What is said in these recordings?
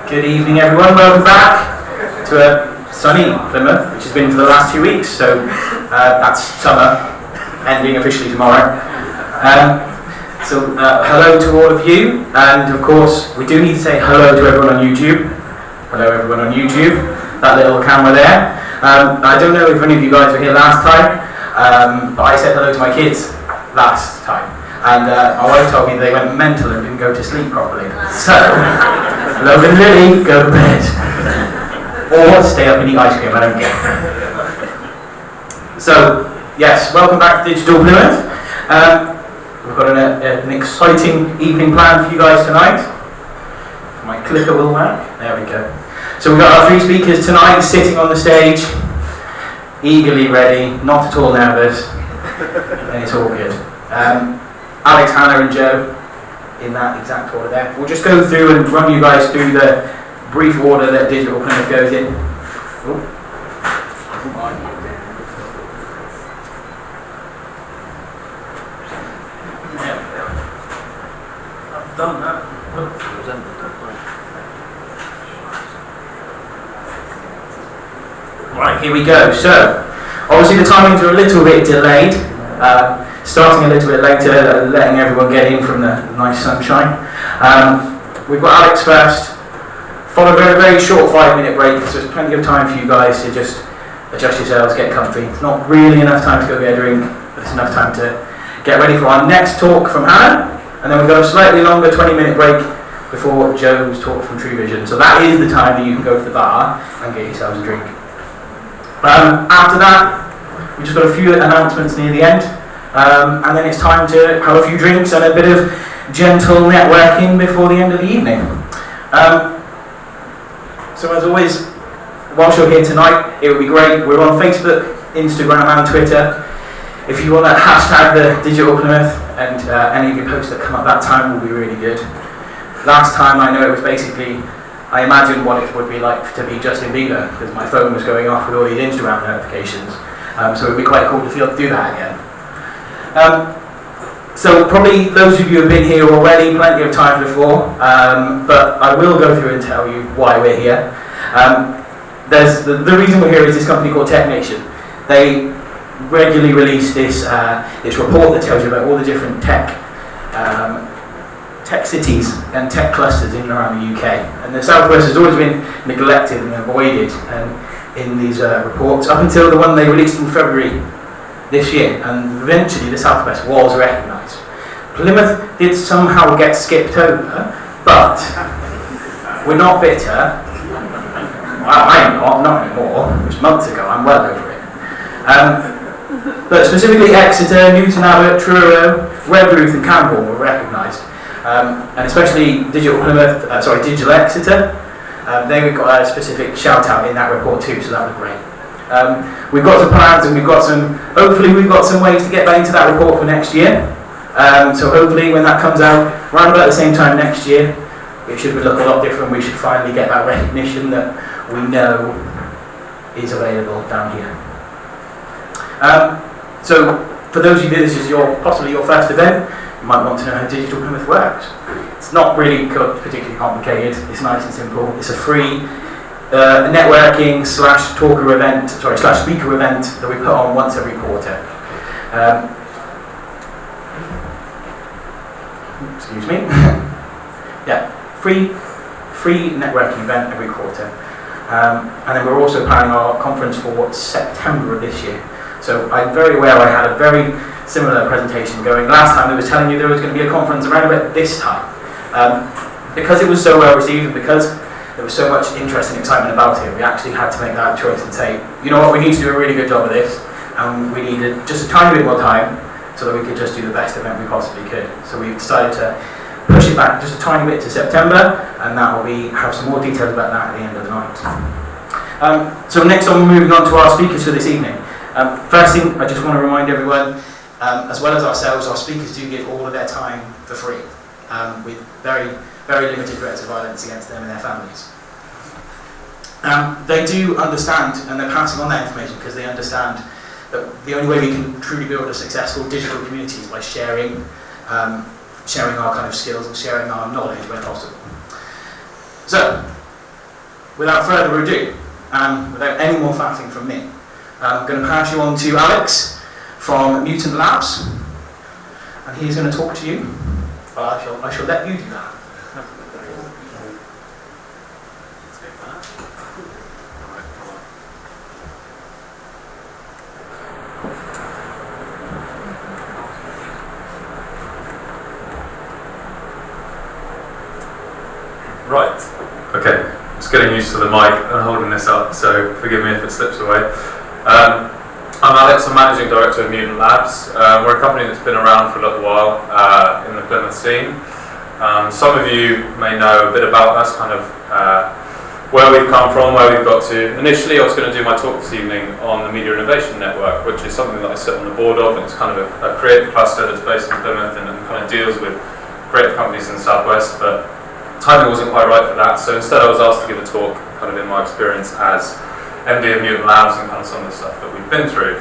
Good evening, everyone. Welcome back to a sunny Plymouth, which has been for the last 2 weeks. So that's summer, ending officially tomorrow. Hello to all of you, and of course, we do need to say hello to everyone on YouTube. Hello, everyone on YouTube. That little camera there. I don't know if any of you guys were here last time, but I said hello to my kids last time, and my wife told me they went mental and didn't go to sleep properly. So, Love and Lily, go to bed. Or stay up and eat ice cream, I don't care. So, yes, welcome back to Digital Plymouth. We've got an exciting evening planned for you guys tonight. My clicker will work. There we go. So we've got our 3 speakers tonight sitting on the stage, eagerly ready, not at all nervous, and it's all good. Alex, Hannah and Joe, in that exact order there. We'll just go through and run you guys through the brief order that Digital Plymouth goes in. I've done that. Right, here we go. So, obviously the timings are a little bit delayed. Starting a little bit later, letting everyone get in from the nice sunshine. We've got Alex first, followed by a very short 5-minute break, so there's plenty of time for you guys to just adjust yourselves, get comfy. It's not really enough time to go get a drink, but it's enough time to get ready for our next talk from Hannah, and then we've got a slightly longer 20-minute break before Joe's talk from TruVision. So that is the time that you can go to the bar and get yourselves a drink. After that, we've just got a few announcements near the end. And then it's time to have a few drinks and a bit of gentle networking before the end of the evening. So as always, whilst you're here tonight, it would be great. We're on Facebook, Instagram and Twitter. If you want to hashtag the Digital Plymouth, and any of your posts that come up that time will be really good. Last time I know it was basically, I imagined what it would be like to be Justin Bieber, because my phone was going off with all these Instagram notifications. So it would be quite cool to feel to do that again. So probably those of you who have been here already, plenty of times before, but I will go through and tell you why we're here. The reason we're here is this company called TechNation. They regularly release this report that tells you about all the different tech cities and tech clusters in and around the UK. And the Southwest has always been neglected and avoided in these reports, up until the one they released in February this year, and eventually the Southwest was recognised. Plymouth did somehow get skipped over, but we're not bitter. Well, I'm not anymore. It was months ago, I'm well over it. But specifically Exeter, Newton Abbot, Truro, Redruth and Camborne were recognised. And especially Digital Exeter, they got a specific shout out in that report too, so that was great. We've got some plans and hopefully we've got some ways to get back into that report for next year. So hopefully when that comes out, around about the same time next year, it should look a lot different. We should finally get that recognition that we know is available down here. So for those of you this is possibly your first event, you might want to know how Digital Plymouth works. It's not really particularly complicated, it's nice and simple. It's a free networking /speaker event that we put on once every quarter. Excuse me. Yeah, free networking event every quarter. And then we're also planning our conference for September of this year. So I'm very aware I had a very similar presentation going last time that was telling you there was going to be a conference around about this time. Because it was so well received and because there was so much interest and excitement about it, we actually had to make that choice and say, you know what, we need to do a really good job of this, and we needed just a tiny bit more time so that we could just do the best event we possibly could. So we decided to push it back just a tiny bit to September, and that will have some more details about that at the end of the night. So next on, moving on to our speakers for this evening. First thing, I just want to remind everyone, as well as ourselves, our speakers do give all of their time for free, with very limited threats of violence against them and their families. They do understand, and they're passing on that information because they understand that the only way we can truly build a successful digital community is by sharing our kind of skills and sharing our knowledge where possible. So, without further ado, without any more faffing from me, I'm going to pass you on to Alex from Mutant Labs, and he's going to talk to you. I shall let you do that. Right, okay, just getting used to the mic and holding this up, so forgive me if it slips away. I'm Alex, I'm Managing Director of Mutant Labs. We're a company that's been around for a little while in the Plymouth scene. Some of you may know a bit about us, kind of where we've come from, where we've got to. Initially I was going to do my talk this evening on the Media Innovation Network, which is something that I sit on the board of, and it's kind of a creative cluster that's based in Plymouth and kind of deals with creative companies in the southwest, but timing wasn't quite right for that, so instead I was asked to give a talk kind of in my experience as MD of Mutant Labs and kind of some of the stuff that we've been through.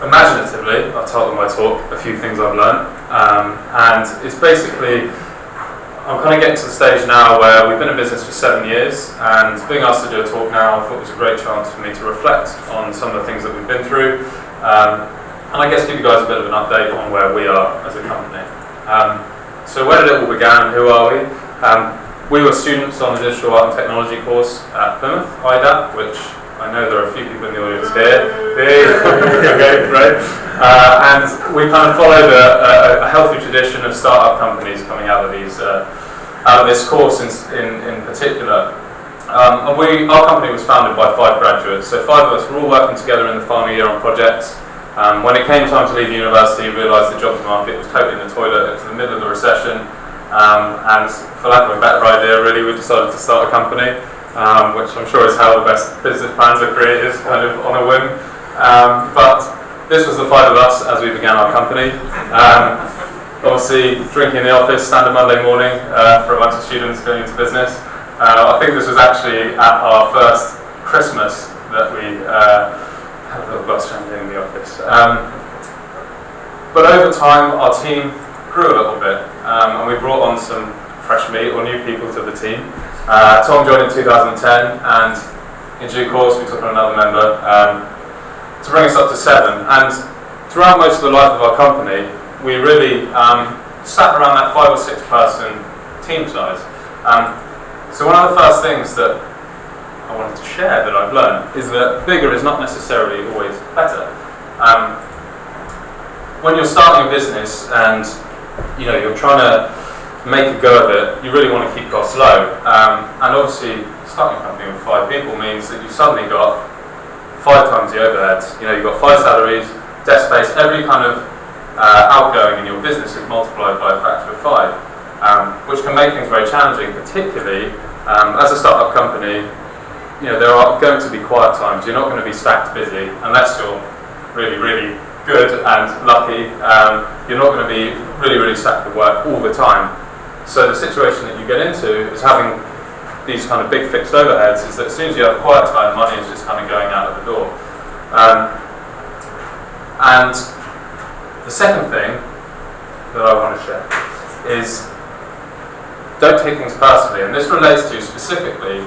Imaginatively, I've titled my talk A Few Things I've Learned, and it's basically, I'm kind of getting to the stage now where we've been in business for 7 years, and being asked to do a talk now I thought was a great chance for me to reflect on some of the things that we've been through, and I guess give you guys a bit of an update on where we are as a company. So where did it all begin? Who are we? We were students on the Digital Art and Technology course at Plymouth, IDAP, which I know there are a few people in the audience here. Okay, great. And we kind of followed a healthy tradition of startup companies coming out of these out of this course in particular. And our company was founded by 5 graduates, so 5 of us were all working together in the final year on projects. When it came time to leave university, we realised the jobs market was totally in the toilet. It was in the middle of the recession, and for lack of a better idea, really, we decided to start a company, which I'm sure is how the best business plans are created, kind of on a whim. But this was the 5 of us as we began our company. Obviously, drinking in the office, standard Monday morning for a bunch of students going into business. I think this was actually at our first Christmas that we had a little glass champagne in the office. But over time, our team grew a little bit, and we brought on some fresh meat or new people to the team. Tom joined in 2010, and in due course, we took on another member to bring us up to 7. And throughout most of the life of our company, we really sat around that 5 or 6 person team size. So one of the first things that I wanted to share that I've learned is that bigger is not necessarily always better. When you're starting a business and you're trying to make a go of it, you really want to keep costs low. And obviously, starting a company with 5 people means that you've suddenly got 5 times the overheads. You've got 5 salaries, desk space, every kind of outgoing in your business is multiplied by a factor of 5, which can make things very challenging, particularly as a startup company. There are going to be quiet times. You're not going to be stacked busy unless you're really, really good and lucky. You're not going to be really, really stacked with work all the time. So the situation that you get into is having these kind of big fixed overheads is that as soon as you have a quiet time, money is just kind of going out of the door. And the second thing that I want to share is don't take things personally, and this relates to specifically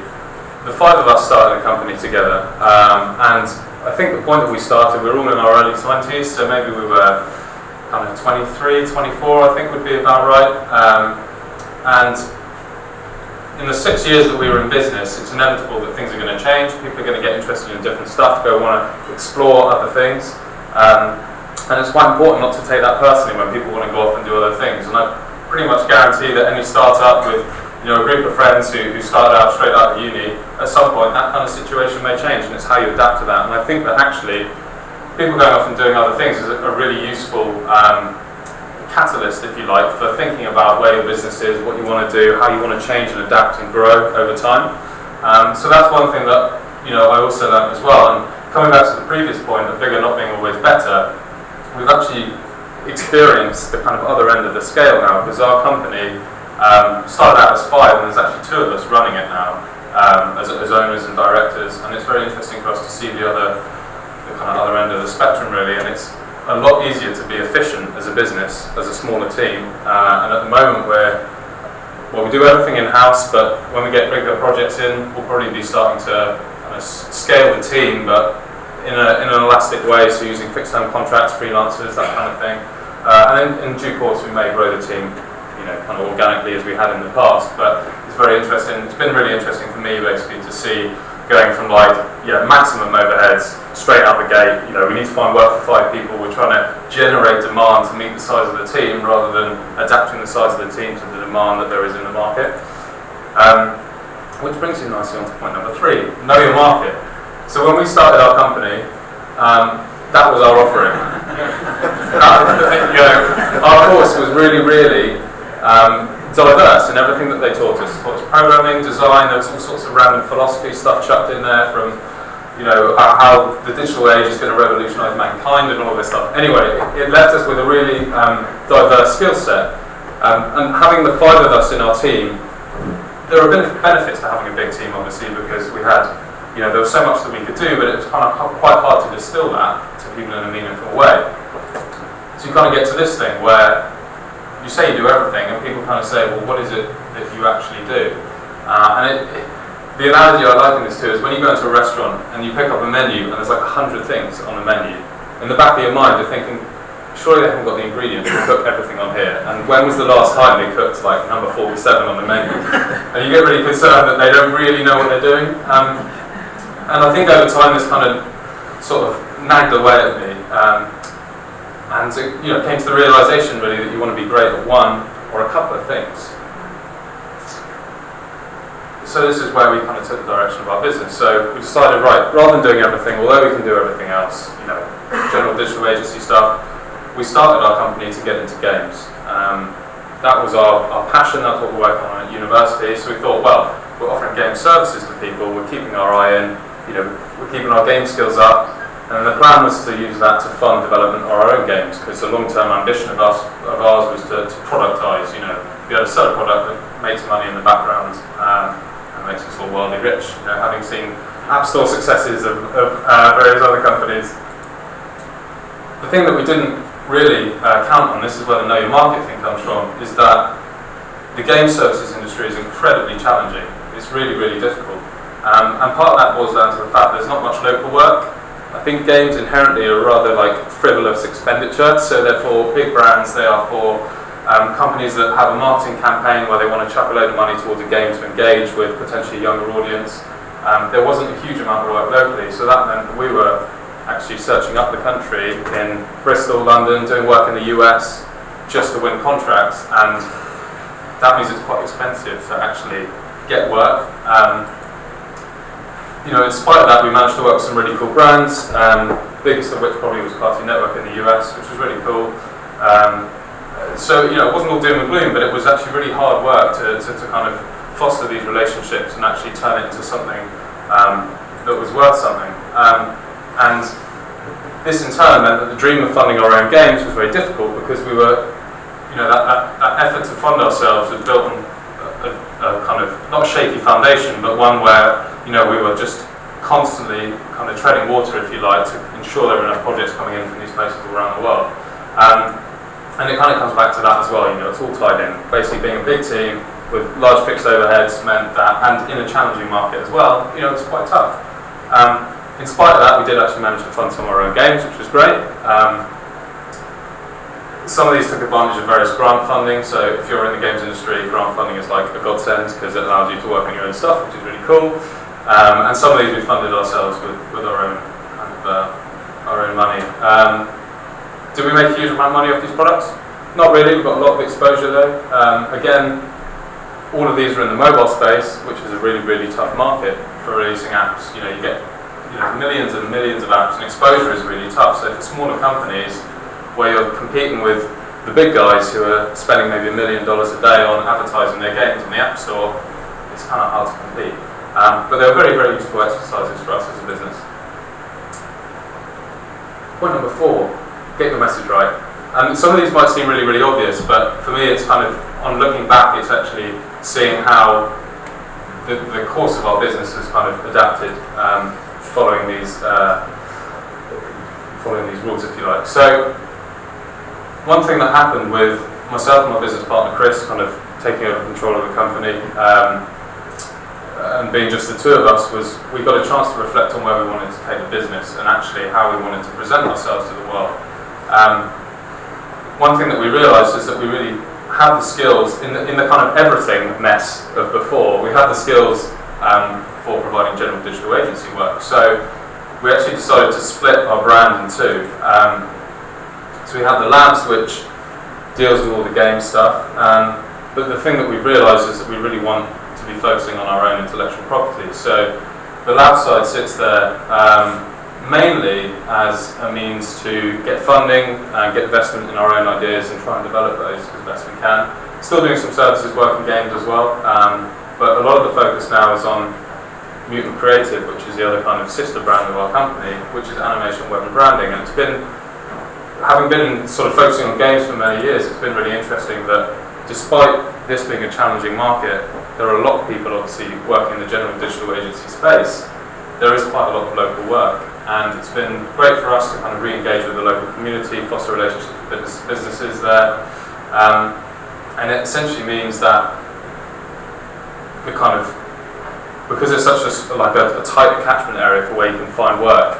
the 5 of us started a company together, and I think the point that we started, we were all in our early 20s, so maybe we were kind of 23, 24 I think would be about right, and in the 6 years that we were in business, it's inevitable that things are going to change, people are going to get interested in different stuff, they'll want to explore other things, and it's quite important not to take that personally when people want to go off and do other things, and I pretty much guarantee that any startup with a group of friends who started out straight out of uni, at some point that kind of situation may change, and it's how you adapt to that. And I think that actually people going off and doing other things is a really useful catalyst, if you like, for thinking about where your business is, what you want to do, how you want to change and adapt and grow over time. So that's one thing that I also learned as well. And coming back to the previous point of bigger not being always better, we've actually experienced the kind of other end of the scale now, because our company started out as 5 and there's actually 2 of us running it now as owners and directors, and it's very interesting for us to see the kind of other end of the spectrum really, and it's a lot easier to be efficient as a business, as a smaller team, and at the moment we we do everything in-house, but when we get bigger projects in, we'll probably be starting to kind of scale the team, but in an elastic way, so using fixed-term contracts, freelancers, that kind of thing. And in due course, we may grow the team, kind of organically as we had in the past. But it's very interesting. It's been really interesting for me, basically, to see going from maximum overheads straight out the gate. We need to find work for 5 people. We're trying to generate demand to meet the size of the team, rather than adapting the size of the team to the demand that there is in the market. Which brings you nicely on to point number 3: know your market. So when we started our company, that was our offering. Our course was really, really diverse in everything that they taught us. Taught us programming, design. There was all sorts of random philosophy stuff chucked in there, from how the digital age is going to revolutionise mankind and all this stuff. Anyway, it left us with a really diverse skill set. And having the 5 of us in our team, there are benefits to having a big team, obviously, because we had, there was so much that we could do, but it was kind of quite hard to distill that to people in a meaningful way. So you kind of get to this thing where you say you do everything, and people kind of say, well, what is it that you actually do? The analogy I liken this to is when you go into a restaurant and you pick up a menu and there's like 100 things on the menu. In the back of your mind, you're thinking, surely they haven't got the ingredients to cook everything on here. And when was the last time they cooked like number 47 on the menu? And you get really concerned that they don't really know what they're doing. And I think over time this kind of sort of nagged away at me. And it came to the realisation really that you want to be great at one or a couple of things. So this is where we kind of took the direction of our business. So we decided, right, rather than doing everything, although we can do everything else, general digital agency stuff, we started our company to get into games. That was our passion, that's what we're working on at university. So we thought, well, we're offering game services to people, we're keeping our eye in, we're keeping our game skills up. And the plan was to use that to fund development of our own games, because the long-term ambition of ours was to productise, be able to sell a product that makes money in the background and makes us all wildly rich. Having seen App Store successes of various other companies. The thing that we didn't really count on, this is where the know your market thing comes from, is that the game services industry is incredibly challenging. It's really, really difficult. And part of that boils down to the fact there's not much local work. I think games inherently are rather like frivolous expenditure, so therefore big brands, they are for companies that have a marketing campaign where they want to chuck a load of money towards a game to engage with potentially a younger audience. There wasn't a huge amount of work locally, so that meant that we were actually searching up the country in Bristol, London, doing work in the US just to win contracts, and that means it's quite expensive to actually get work. In spite of that, we managed to work with some really cool brands, biggest of which probably was Party Network in the US, which was really cool. So it wasn't all doom and gloom, but it was actually really hard work to kind of foster these relationships and actually turn it into something that was worth something. And this in turn meant that the dream of funding our own games was very difficult, because we were, that effort to fund ourselves was built on a kind of, not shaky foundation, but one where we were just constantly kind of treading water, if you like, to ensure there were enough projects coming in from these places all around the world. And it kind of comes back to that as well, it's all tied in. Basically being a big team with large fixed overheads meant that, and in a challenging market as well, it's quite tough. In spite of that, we did actually manage to fund some of our own games, which was great. Some of these took advantage of various grant funding, so if you're in the games industry, grant funding is like a godsend, because it allows you to work on your own stuff, which is really cool. And some of these we funded ourselves with our own our own money. Did we make a huge amount of money off these products? Not really. We've got a lot of exposure though. Again, all of these are in the mobile space, which is a really, really tough market for releasing apps. You get millions and millions of apps, and exposure is really tough. So for smaller companies, where you're competing with the big guys who are spending maybe $1 million a day on advertising their games on the App Store, it's kind of hard to compete. But they're very, very useful exercises for us as a business. Point number 4, get the message right. And some of these might seem really, really obvious, but for me it's kind of, on looking back, it's actually seeing how the course of our business has kind of adapted following these rules, if you like. So one thing that happened with myself and my business partner Chris kind of taking over control of the company, and being just the two of us, we got a chance to reflect on where we wanted to take the business and actually how we wanted to present ourselves to the world. One thing that we realised is that we really had the skills in the kind of everything mess of before. We had the skills for providing general digital agency work. So we actually decided to split our brand in two. So we have the labs, which deals with all the game stuff. But the thing that we've realised is that we really want to be focusing on our own intellectual property. So the lab side sits there mainly as a means to get funding and get investment in our own ideas and try and develop those as best we can. Still doing some services work in games as well, but a lot of the focus now is on Mutant Creative, which is the other kind of sister brand of our company, which is animation, web and branding. And it's been, having been sort of focusing on games for many years, it's been really interesting that despite this being a challenging market, there are a lot of people obviously working in the general digital agency space. There is quite a lot of local work, and it's been great for us to kind of re-engage with the local community, foster relationships with businesses there, and it essentially means that the kind of, because it's such a tight catchment area for where you can find work,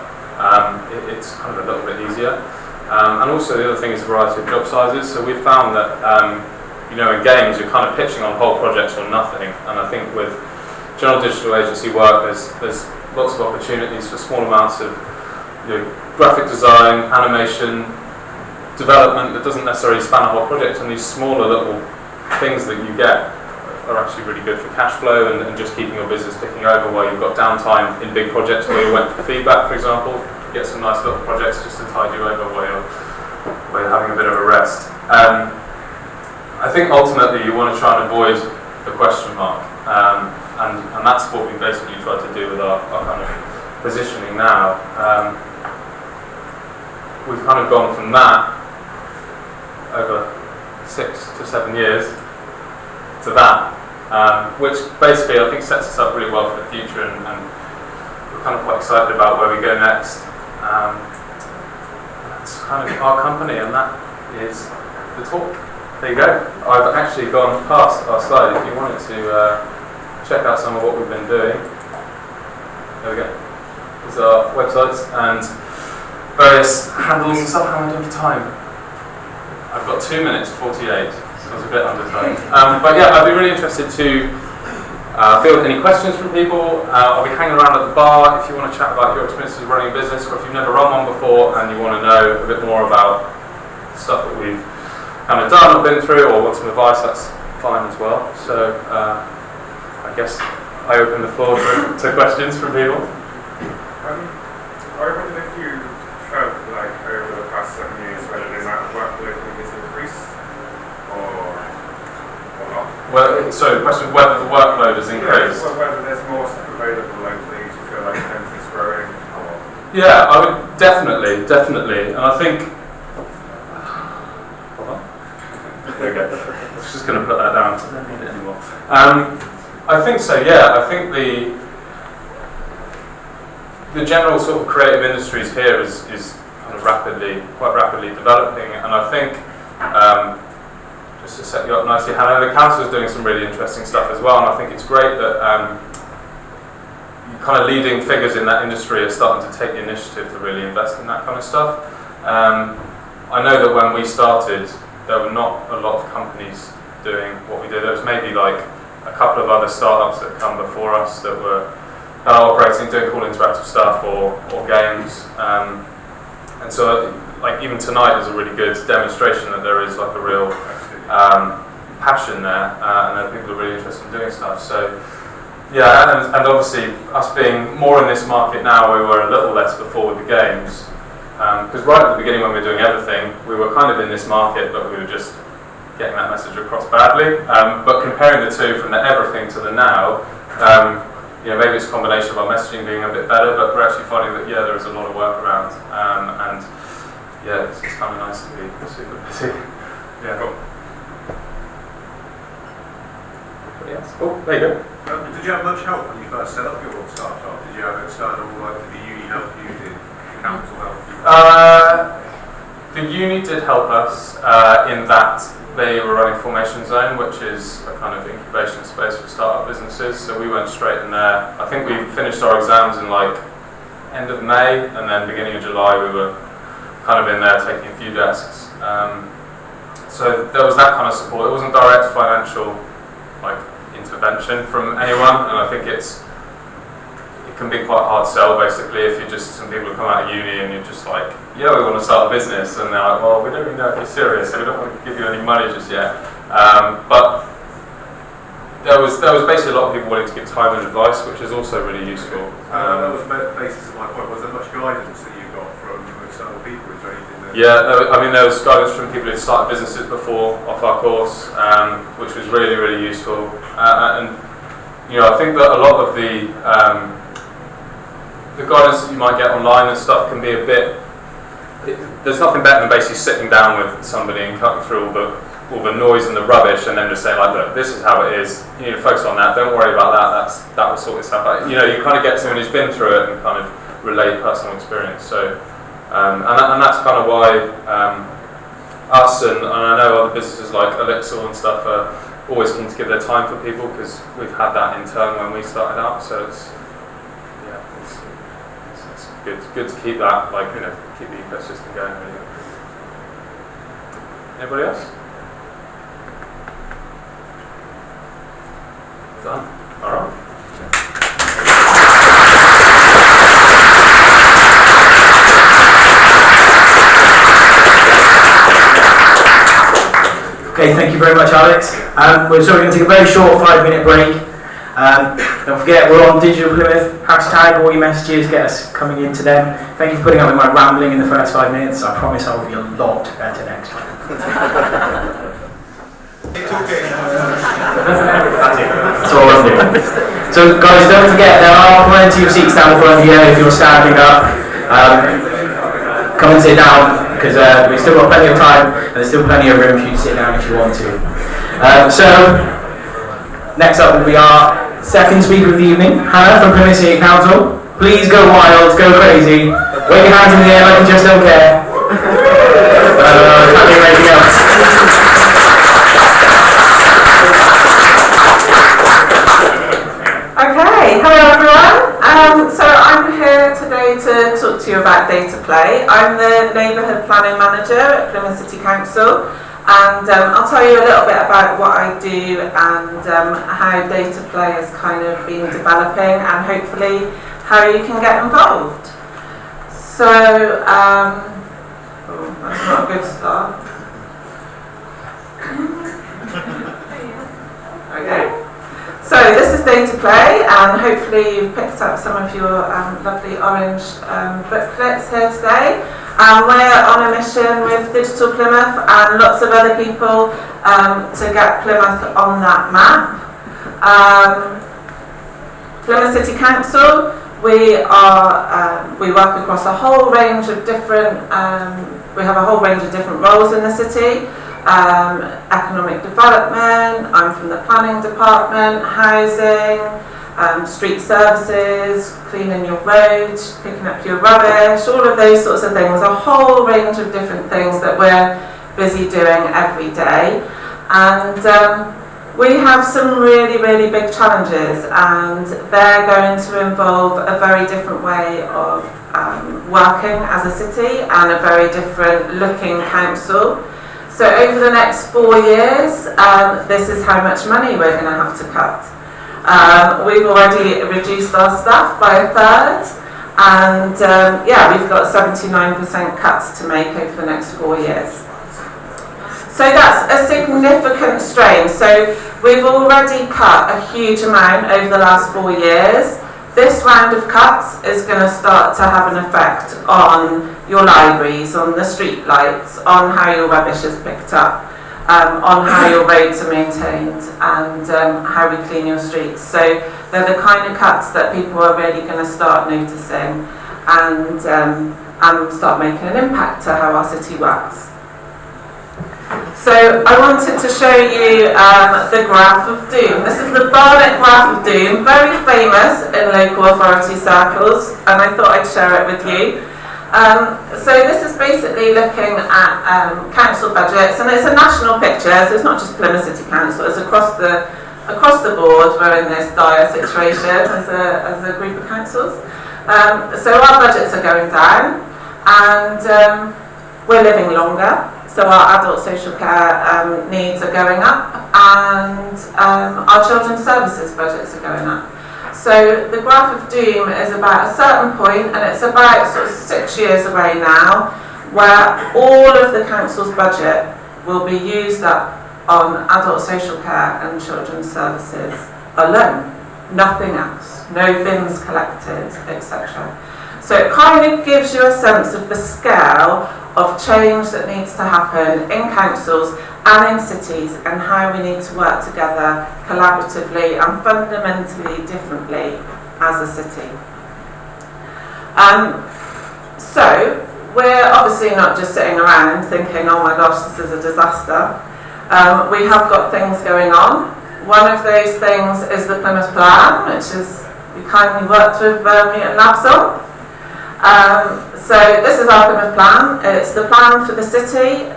it's kind of a little bit easier. And also the other thing is a variety of job sizes. So we've found that in games you're kind of pitching on whole projects or nothing, and I think with general digital agency work there's lots of opportunities for small amounts of graphic design, animation, development that doesn't necessarily span a whole project, and these smaller little things that you get are actually really good for cash flow and just keeping your business ticking over while you've got downtime in big projects where you went for feedback, for example. You get some nice little projects just to tide you over while you're having a bit of a rest. I think ultimately you want to try and avoid the question mark, and that's what we basically tried to do with our kind of positioning now. We've kind of gone from that over 6 to 7 years to that, which basically I think sets us up really well for the future, and we're kind of quite excited about where we go next. That's kind of our company, and that is the talk. There you go. I've actually gone past our slide. If you wanted to check out some of what we've been doing, there we go. These are websites and various handles and stuff. How am I doing for time? I've got 2 minutes 48, so I was a bit under time. But yeah, I'd be really interested to field any questions from people. I'll be hanging around at the bar if you want to chat about your experiences running a business, or if you've never run one before and you want to know a bit more about stuff that we've kind of done or been through, or want some advice, that's fine as well. So I guess I open the floor to questions from people. I wondered if you felt like over the past 7 years whether the amount of workload has increased or not. Well, so the question is whether the workload has increased. Yeah, whether there's more stuff available locally, do you feel like it's growing? Or? Yeah, I would definitely, and I think. Hold on. There we go. I was just going to put that down because I don't need it anymore. I think so. Yeah, I think the general sort of creative industries here is kind of quite rapidly developing, and I think just to set you up nicely, Hannah, the council is doing some really interesting stuff as well, and I think it's great that kind of leading figures in that industry are starting to take the initiative to really invest in that kind of stuff. I know that when we started, there were not a lot of companies doing what we did. There was maybe like a couple of other startups that come before us that were operating, doing cool interactive stuff or games, and so like even tonight is a really good demonstration that there is like a real passion there, and that people are really interested in doing stuff. So yeah, and obviously us being more in this market now, we were a little less before with the games, because right at the beginning when we were doing everything, we were kind of in this market, but we were just getting that message across badly. But comparing the two from the everything to the now, maybe it's a combination of our messaging being a bit better, but we're actually finding that there is a lot of work around, and it's kind of nice to be super busy. Yeah. Cool. Yes. Oh, there you go. Did you have much help when you first set up your startup? Did you have external, did the uni help you? Did the council help you? The uni did help us in that they were running Formation Zone, which is a kind of incubation space for startup businesses. So we went straight in there. I think we finished our exams in like end of May, and then beginning of July we were kind of in there taking a few desks. So there was that kind of support. It wasn't direct financial like intervention from anyone, and I think it can be quite hard to sell basically if you just, some people come out of uni and you're just like, yeah, we want to start a business, and they're like, well, we don't really know if you're serious, so we don't want to give you any money just yet. But there was basically a lot of people willing to give time and advice, which is also really useful. That was the basis of my point. Was there much guidance that you got from external people? Is there anything that... Yeah, I mean, there was guidance from people who started businesses before off our course, which was really, really useful. And you know, I think that a lot of the guidance that you might get online and stuff can be a bit... There's nothing better than basically sitting down with somebody and cutting through all the noise and the rubbish, and then just saying like, look, this is how it is. You need to focus on that. Don't worry about that. That will sort itself out. You know, you kind of get someone who's been through it and kind of relay personal experience. So, and that's kind of why us and I know other businesses like Elixir and stuff are always keen to give their time for people, because we've had that in turn when we started out. So it's good to keep that, like, you know, keep the ecosystem going. Really. Anybody else? Done. All right. Okay, thank you very much, Alex. We're going to take a very short 5-minute break. Don't forget, we're on Digital Plymouth. Hashtag all your messages, get us coming into them. Thank you for putting up with my rambling in the first 5 minutes. I promise I'll be a lot better next time. That's all I'm doing. So guys, don't forget, there are plenty of seats down the front here if you're standing up. Come and sit down, because we've still got plenty of time and there's still plenty of room for you to sit down if you want to. So next up will be our second speaker of the evening, Hannah from Plymouth City Council. Please go wild, go crazy, wave your hands in the air like you just don't care. Can't do anything else. Okay, hello everyone. So I'm here today to talk to you about data play. I'm the Neighbourhood Planning Manager at Plymouth City Council, and I'll tell you a little bit about what I do and how data play has kind of been developing, and hopefully how you can get involved. So, that's not a good start. Okay. So this is data play, and hopefully you've picked up some of your lovely orange booklets here today. We're on a mission with Digital Plymouth and lots of other people to get Plymouth on that map. Plymouth City Council, we work across a whole range of different, we have a whole range of different roles in the city. Economic development, I'm from the planning department, housing, street services, cleaning your roads, picking up your rubbish, all of those sorts of things, a whole range of different things that we're busy doing every day. And we have some really, really big challenges, and they're going to involve a very different way of working as a city and a very different looking council. So over the next 4 years, this is how much money we're going to have to cut. We've already reduced our staff by a third, and yeah, we've got 79% cuts to make over the next 4 years. So that's a significant strain. So we've already cut a huge amount over the last 4 years. This round of cuts is going to start to have an effect on your libraries, on the street lights, on how your rubbish is picked up, on how your roads are maintained, and how we clean your streets. So they're the kind of cuts that people are really going to start noticing and start making an impact to how our city works. So I wanted to show you the graph of doom. This is the Barnett graph of doom, very famous in local authority circles, and I thought I'd share it with you. So this is basically looking at council budgets, and it's a national picture, so it's not just Plymouth City Council, it's across the board. We're in this dire situation as a group of councils. So our budgets are going down, and we're living longer, so our adult social care needs are going up, and our children's services budgets are going up. So the graph of doom is about a certain point, and it's about sort of 6 years away now, where all of the council's budget will be used up on adult social care and children's services alone, nothing else, no bins collected, etc. So it kind of gives you a sense of the scale of change that needs to happen in councils and in cities, and how we need to work together collaboratively and fundamentally differently as a city. So we're obviously not just sitting around thinking, oh my gosh, this is a disaster. We have got things going on. One of those things is the Plymouth Plan, which is we kindly worked with Mutant Labs on. So this is our Plymouth Plan. It's the plan for the city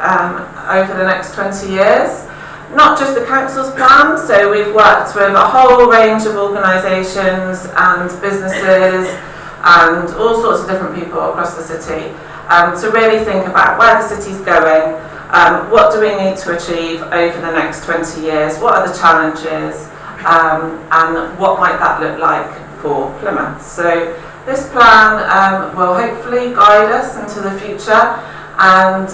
over the next 20 years. Not just the council's plan, so we've worked with a whole range of organisations and businesses and all sorts of different people across the city to really think about where the city's going, what do we need to achieve over the next 20 years, what are the challenges, and what might that look like for Plymouth. So this plan will hopefully guide us into the future, and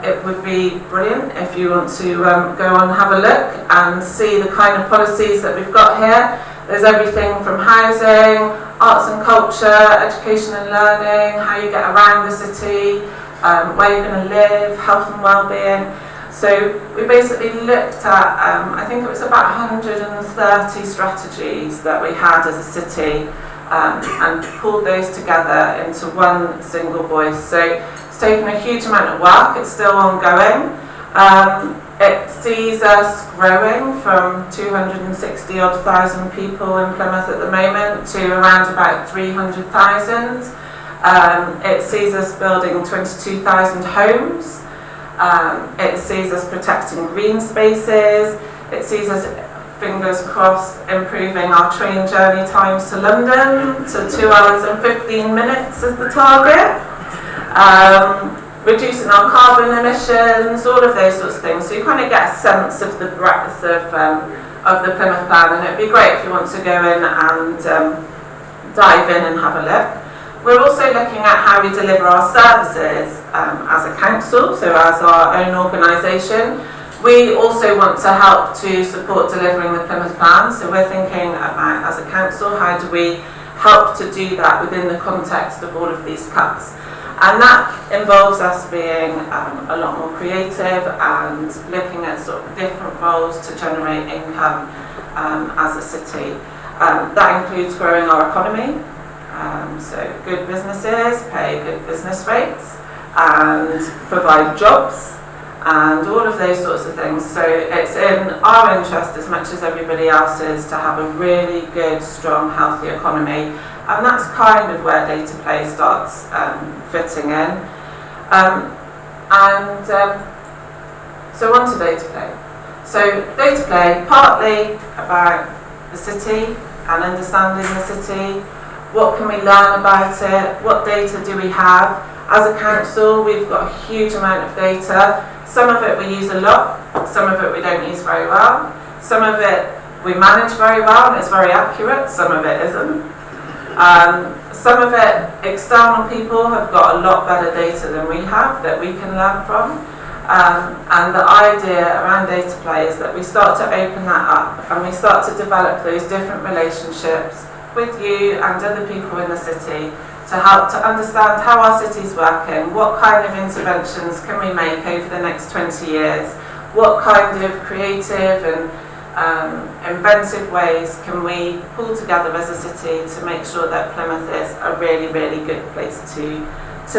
it would be brilliant if you want to go on and have a look and see the kind of policies that we've got here. There's everything from housing, arts and culture, education and learning, how you get around the city, where you're going to live, health and well-being. So we basically looked at, I think it was about 130 strategies that we had as a city, and pulled those together into one single voice. So it's taken a huge amount of work, it's still ongoing. It sees us growing from 260 odd thousand people in Plymouth at the moment to around about 300,000. It sees us building 22,000 homes. It sees us protecting green spaces. It sees us, fingers crossed, improving our train journey times to London to 2 hours and 15 minutes as the target. Reducing our carbon emissions, all of those sorts of things. So you kind of get a sense of the breadth of the Plymouth Plan, and it'd be great if you want to go in and dive in and have a look. We're also looking at how we deliver our services as a council, so as our own organisation. We also want to help to support delivering the Plymouth Plan, so we're thinking about, as a council, how do we help to do that within the context of all of these cuts. And that involves us being a lot more creative and looking at sort of different roles to generate income as a city. That includes growing our economy, so good businesses pay good business rates and provide jobs and all of those sorts of things. So it's in our interest as much as everybody else's to have a really good, strong, healthy economy. And that's kind of where data play starts fitting in. So on to data play. So data play, partly about the city and understanding the city. What can we learn about it? What data do we have? As a council, we've got a huge amount of data. Some of it we use a lot, some of it we don't use very well. Some of it we manage very well and it's very accurate, some of it isn't. Some of it, external people have got a lot better data than we have that we can learn from. And the idea around data play is that we start to open that up and we start to develop those different relationships with you and other people in the city to help to understand how our city's working, what kind of interventions can we make over the next 20 years, what kind of creative and inventive ways can we pull together as a city to make sure that Plymouth is a really, really good place to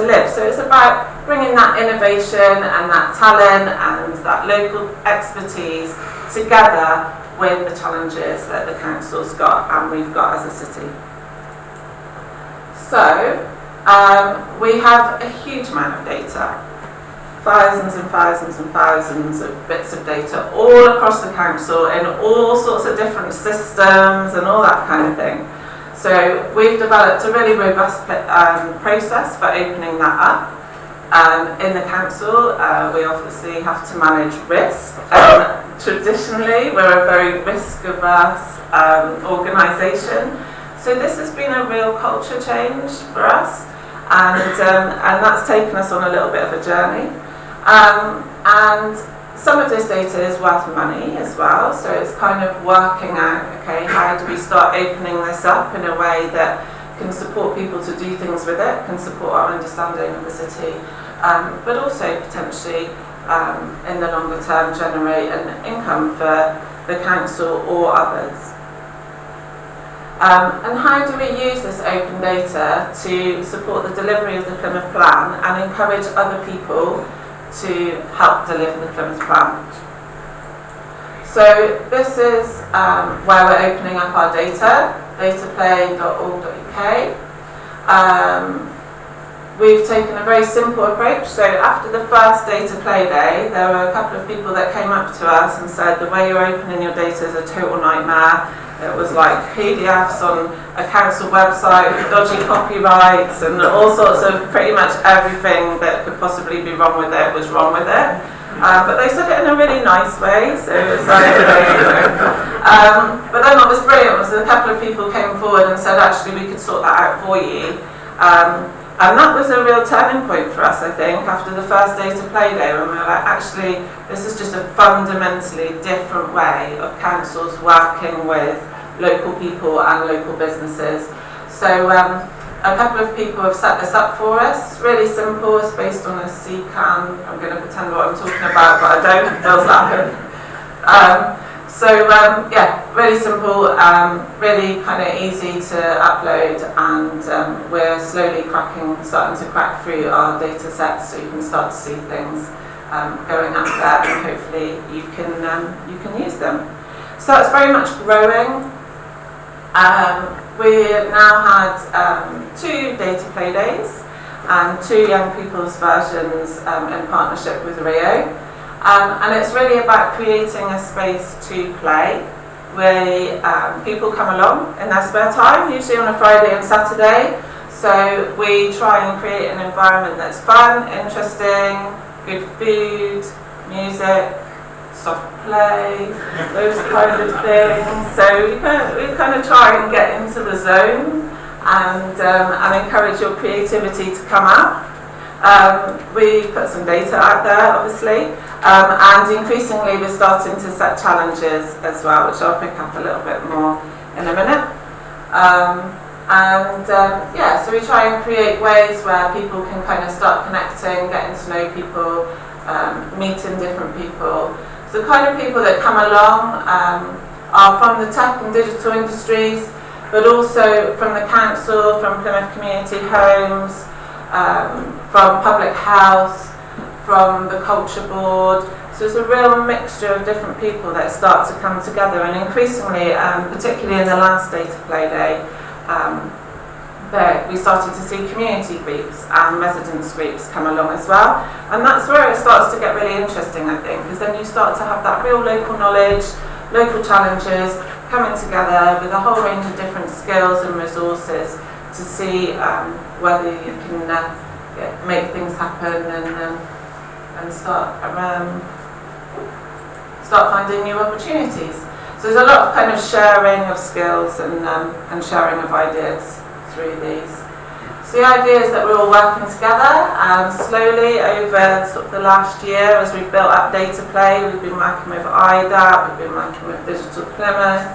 live. So it's about bringing that innovation and that talent and that local expertise together with the challenges that the council's got and we've got as a city. So We have a huge amount of data, thousands and thousands and thousands of bits of data all across the council in all sorts of different systems and all that kind of thing. So we've developed a really robust process for opening that up. In the council, we obviously have to manage risk. Traditionally, we're a very risk-averse organisation. So this has been a real culture change for us, and that's taken us on a little bit of a journey. And some of this data is worth money as well, so it's kind of working out, okay, how do we start opening this up in a way that can support people to do things with it, can support our understanding of the city, but also potentially in the longer term generate an income for the council or others. And how do we use this open data to support the delivery of the Plymouth Plan and encourage other people to help deliver the Plymouth Plan? So this is where we're opening up our data, dataplay.org.uk. We've taken a very simple approach. So after the first data play day, there were a couple of people that came up to us and said the way you're opening your data is a total nightmare. It was like PDFs on a council website with dodgy copyrights and all sorts of pretty much everything that could possibly be wrong with it was wrong with it. But they said it in a really nice way, so it was like, but then what was brilliant was a couple of people came forward and said, actually, we could sort that out for you. And that was a real turning point for us, I think, after the first data play day, when we were like, actually, this is just a fundamentally different way of councils working with local people and local businesses. So a couple of people have set this up for us. It's really simple. It's based on a CCAN. I'm going to pretend what I'm talking about, but I don't. It does happen. Yeah, really simple, really kind of easy to upload, and we're slowly starting to crack through our data sets, so you can start to see things going up there, and hopefully you can use them. So it's very much growing. We now had 2 data play days and 2 young people's versions in partnership with Rio. And it's really about creating a space to play where people come along in their spare time, usually on a Friday and Saturday. So we try and create an environment that's fun, interesting, good food, music, soft play, those kind of things. So we kind of try and get into the zone and encourage your creativity to come out. We put some data out there, obviously, and increasingly we're starting to set challenges as well, which I'll pick up a little bit more in a minute. So we try and create ways where people can kind of start connecting, getting to know people, meeting different people. So the kind of people that come along are from the tech and digital industries, but also from the council, from Plymouth Community Homes, from public health, from the culture board. So it's a real mixture of different people that start to come together, and increasingly, particularly in the last data play day, we started to see community groups and residence groups come along as well, and that's where it starts to get really interesting, I think, because then you start to have that real local knowledge, local challenges coming together with a whole range of different skills and resources to see whether you can make things happen and start finding new opportunities. So there's a lot of kind of sharing of skills and sharing of ideas through these. So the idea is that we're all working together slowly over sort of the last year as we've built up data play. We've been working with IDAP, we've been working with Digital Plymouth,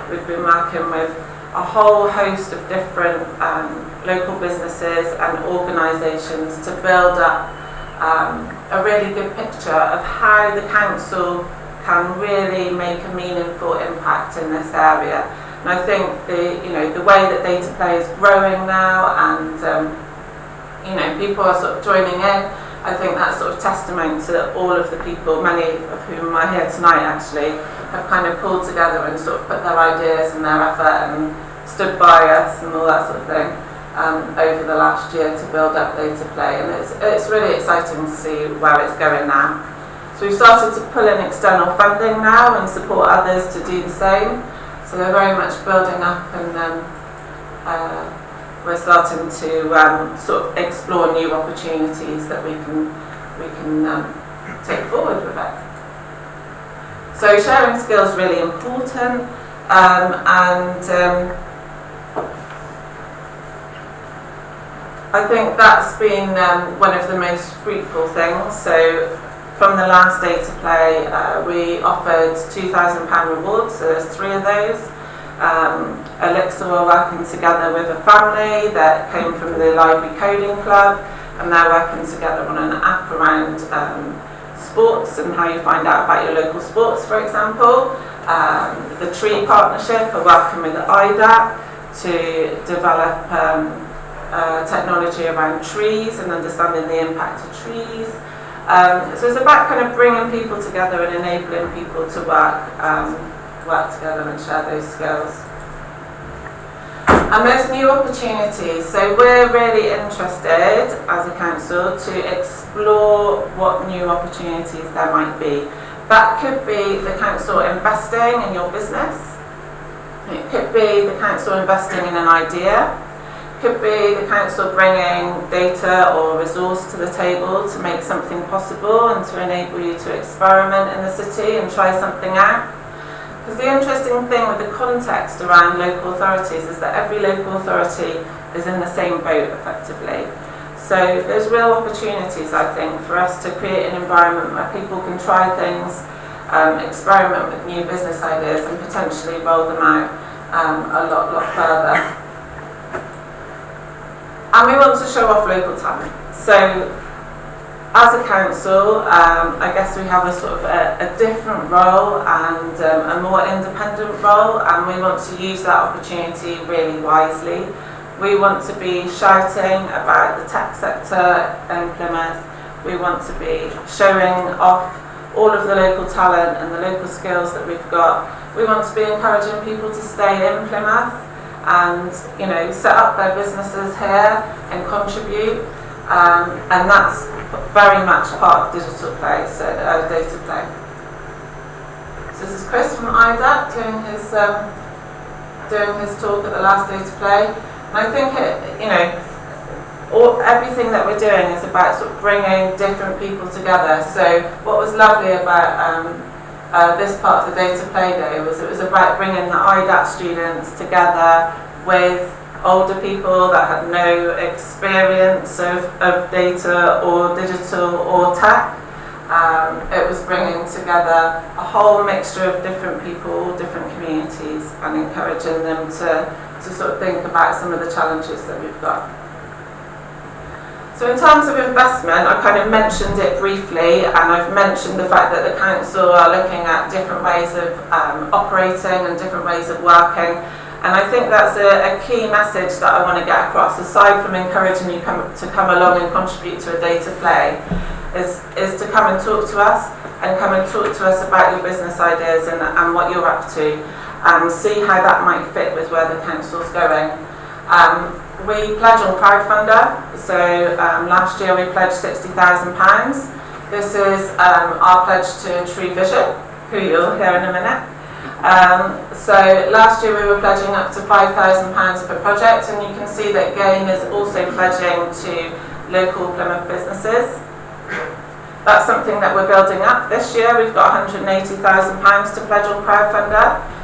we've been working with a whole host of different local businesses and organisations to build up a really good picture of how the council can really make a meaningful impact in this area. And I think the way that data play is growing now, and people are sort of joining in. I think that's sort of testament to all of the people, many of whom are here tonight actually, have kind of pulled together and sort of put their ideas and their effort and stood by us and all that sort of thing. over the last year to build up data play, and it's really exciting to see where it's going now. So we've started to pull in external funding now and support others to do the same. So they're very much building up, and we're starting to sort of explore new opportunities that we can take forward with it. So sharing skills is really important, and I think that's been one of the most fruitful things. So from the last data play, we offered £2,000 rewards, so there's 3 of those. Elixir were working together with a family that came from the Library Coding Club, and they're working together on an app around sports and how you find out about your local sports, for example. The Tree Partnership are working with IDAP to develop technology around trees and understanding the impact of trees. So it's about kind of bringing people together and enabling people to work together and share those skills. And there's new opportunities. So we're really interested as a council to explore what new opportunities there might be. That could be the council investing in your business. It could be the council investing in an idea. Could be the council bringing data or resource to the table to make something possible and to enable you to experiment in the city and try something out. Because the interesting thing with the context around local authorities is that every local authority is in the same boat effectively. So there's real opportunities, I think, for us to create an environment where people can try things, experiment with new business ideas and potentially roll them out a lot further. And we want to show off local talent. So, as a council, I guess we have a sort of a different role and a more independent role, and we want to use that opportunity really wisely. We want to be shouting about the tech sector in Plymouth. We want to be showing off all of the local talent and the local skills that we've got. We want to be encouraging people to stay in Plymouth and set up their businesses here and contribute, and that's very much part of digital play, so data play. So this is Chris from IDAP doing his talk at the last data play, and I think everything that we're doing is about sort of bringing different people together. So what was lovely about this part of the data play day was it was about bringing the IDAP students together with older people that had no experience of data or digital or tech. It was bringing together a whole mixture of different people, different communities, and encouraging them to sort of think about some of the challenges that we've got. So in terms of investment, I kind of mentioned it briefly, and I've mentioned the fact that the council are looking at different ways of operating and different ways of working, and I think that's a key message that I want to get across, aside from encouraging you to come along and contribute to a data play, is to come and talk to us, and come and talk to us about your business ideas and what you're up to, and see how that might fit with where the council's going. We pledge on Crowdfunder, so last year we pledged £60,000. This is our pledge to TruVision, who you'll hear in a minute. So last year we were pledging up to £5,000 per project, and you can see that GAIN is also pledging to local Plymouth businesses. That's something that we're building up this year. We've got £180,000 to pledge on Crowdfunder.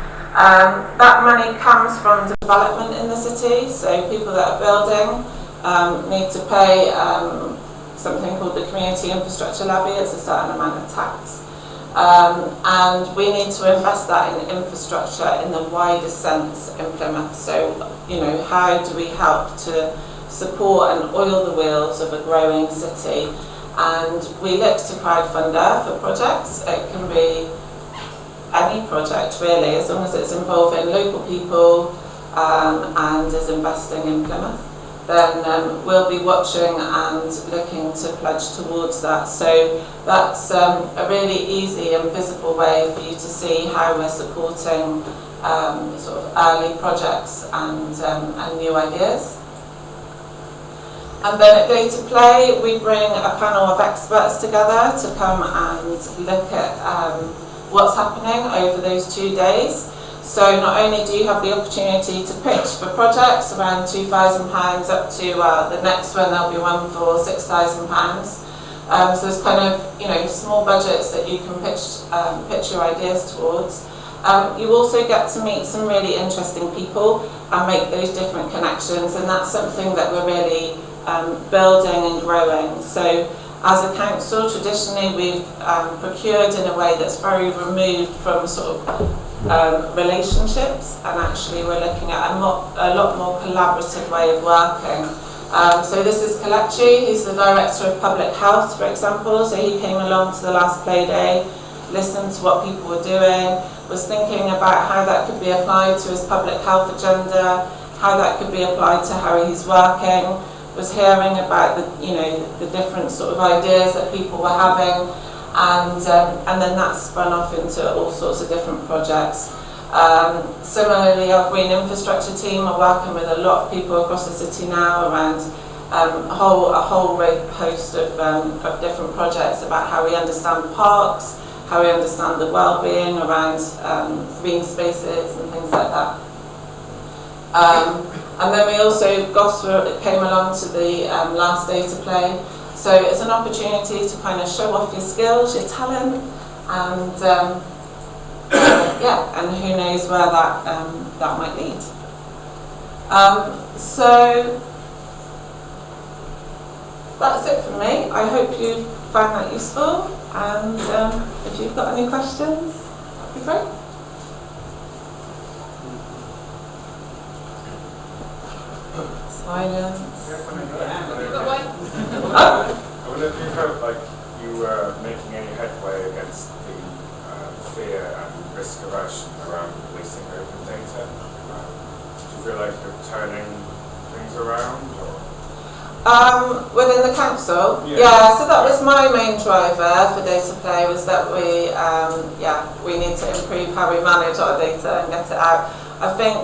That money comes from development in the city, so people that are building need to pay something called the Community Infrastructure Levy. It's a certain amount of tax. And we need to invest that in infrastructure in the widest sense in Plymouth. So, how do we help to support and oil the wheels of a growing city? And we look to Crowdfunder for projects. It can be any project really, as long as it's involving local people and is investing in Plymouth, then we'll be watching and looking to pledge towards that. So that's a really easy and visible way for you to see how we're supporting sort of early projects and new ideas. And then at Data Play, we bring a panel of experts together to come and look at what's happening over those 2 days. So not only do you have the opportunity to pitch for projects around £2,000 up to the next one, there'll be one for £6,000. So there's kind of, small budgets that you can pitch your ideas towards. You also get to meet some really interesting people and make those different connections, and that's something that we're really building and growing. So as a council, traditionally we've procured in a way that's very removed from sort of relationships, and actually we're looking at a lot more collaborative way of working. So this is Kalechi, he's the Director of Public Health, for example, so he came along to the last play day, listened to what people were doing, was thinking about how that could be applied to his public health agenda, how that could be applied to how he's working, was hearing about the different sort of ideas that people were having, and then that spun off into all sorts of different projects. Similarly, our green infrastructure team are working with a lot of people across the city now around a whole host of different projects about how we understand parks, how we understand the well-being around green spaces and things like that. And then we also, GOSS came along to the last Data Play. So it's an opportunity to kind of show off your skills, your talent, and and who knows where that might lead. So that's it from me. I hope you found that useful, and if you've got any questions, that'd be great. Silence. I wonder if you felt like you were making any headway against the fear and risk aversion around releasing open data. Do you feel like you're turning things around? Or? Within the council? Yeah, so that was my main driver for Data Play, was that we need to improve how we manage our data and get it out. I think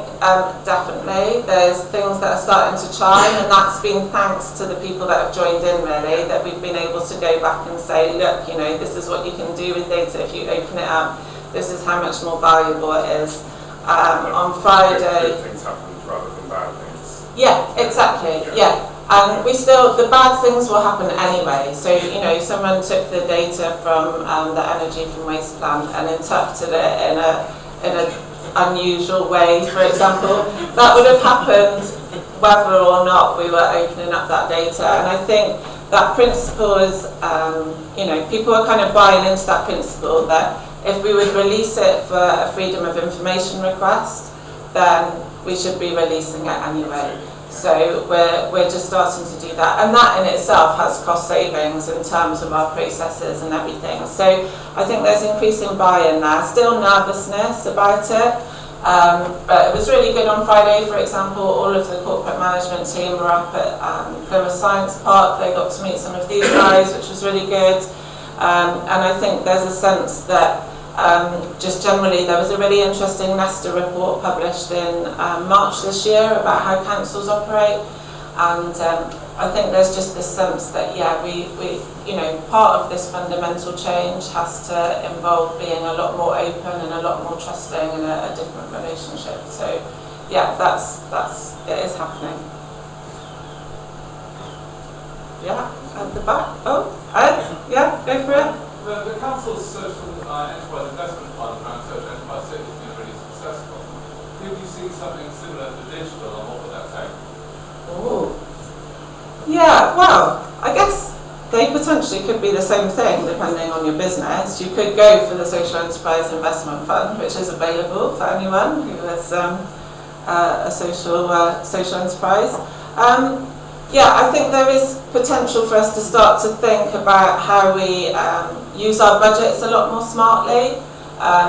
definitely there's things that are starting to chime, and that's been thanks to the people that have joined in, really, that we've been able to go back and say, look, this is what you can do with data if you open it up. This is how much more valuable it is. On Friday... Good things happen rather than bad things. Yeah, exactly, yeah. And the bad things will happen anyway. So, someone took the data from the energy from waste plant and interpreted it in a unusual way, for example. That would have happened whether or not we were opening up that data. And I think that principle is, people are kind of buying into that principle that if we would release it for a freedom of information request, then we should be releasing it anyway. So we're just starting to do that, and that in itself has cost savings in terms of our processes and everything. So I think there's increasing buy-in there. Still nervousness about it, but it was really good on Friday. For example, all of the corporate management team were up at Plymouth Science Park. They got to meet some of these guys, which was really good. And I think there's a sense that just generally, there was a really interesting Nesta report published in March this year about how councils operate, and I think there's just this sense that we part of this fundamental change has to involve being a lot more open and a lot more trusting in a different relationship. So that's it is happening. Yeah, at the back. Oh, Ed, yeah, go for it. The council's social enterprise investment fund around social enterprise cities has been really successful. Could you see something similar for digital, and what would that take? Oh, yeah. Well, I guess they potentially could be the same thing depending on your business. You could go for the social enterprise investment fund, which is available for anyone who has a social enterprise. I think there is potential for us to start to think about how we use our budgets a lot more smartly.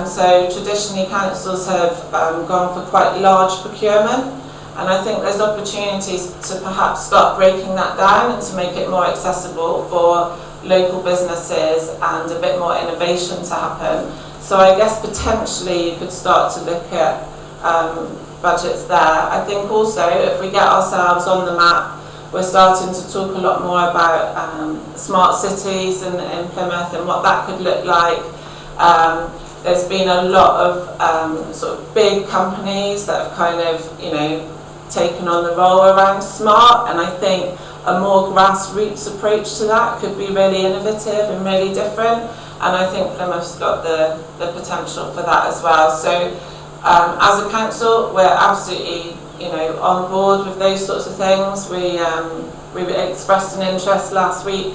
So traditionally councils have gone for quite large procurement, and I think there's opportunities to perhaps start breaking that down and to make it more accessible for local businesses and a bit more innovation to happen. So I guess potentially you could start to look at budgets there. I think also if we get ourselves on the map we're starting to talk a lot more about smart cities in Plymouth and what that could look like. There's been a lot of sort of big companies that have kind of, taken on the role around smart, and I think a more grassroots approach to that could be really innovative and really different, and I think Plymouth's got the potential for that as well. So as a council, we're absolutely on board with those sorts of things. We expressed an interest last week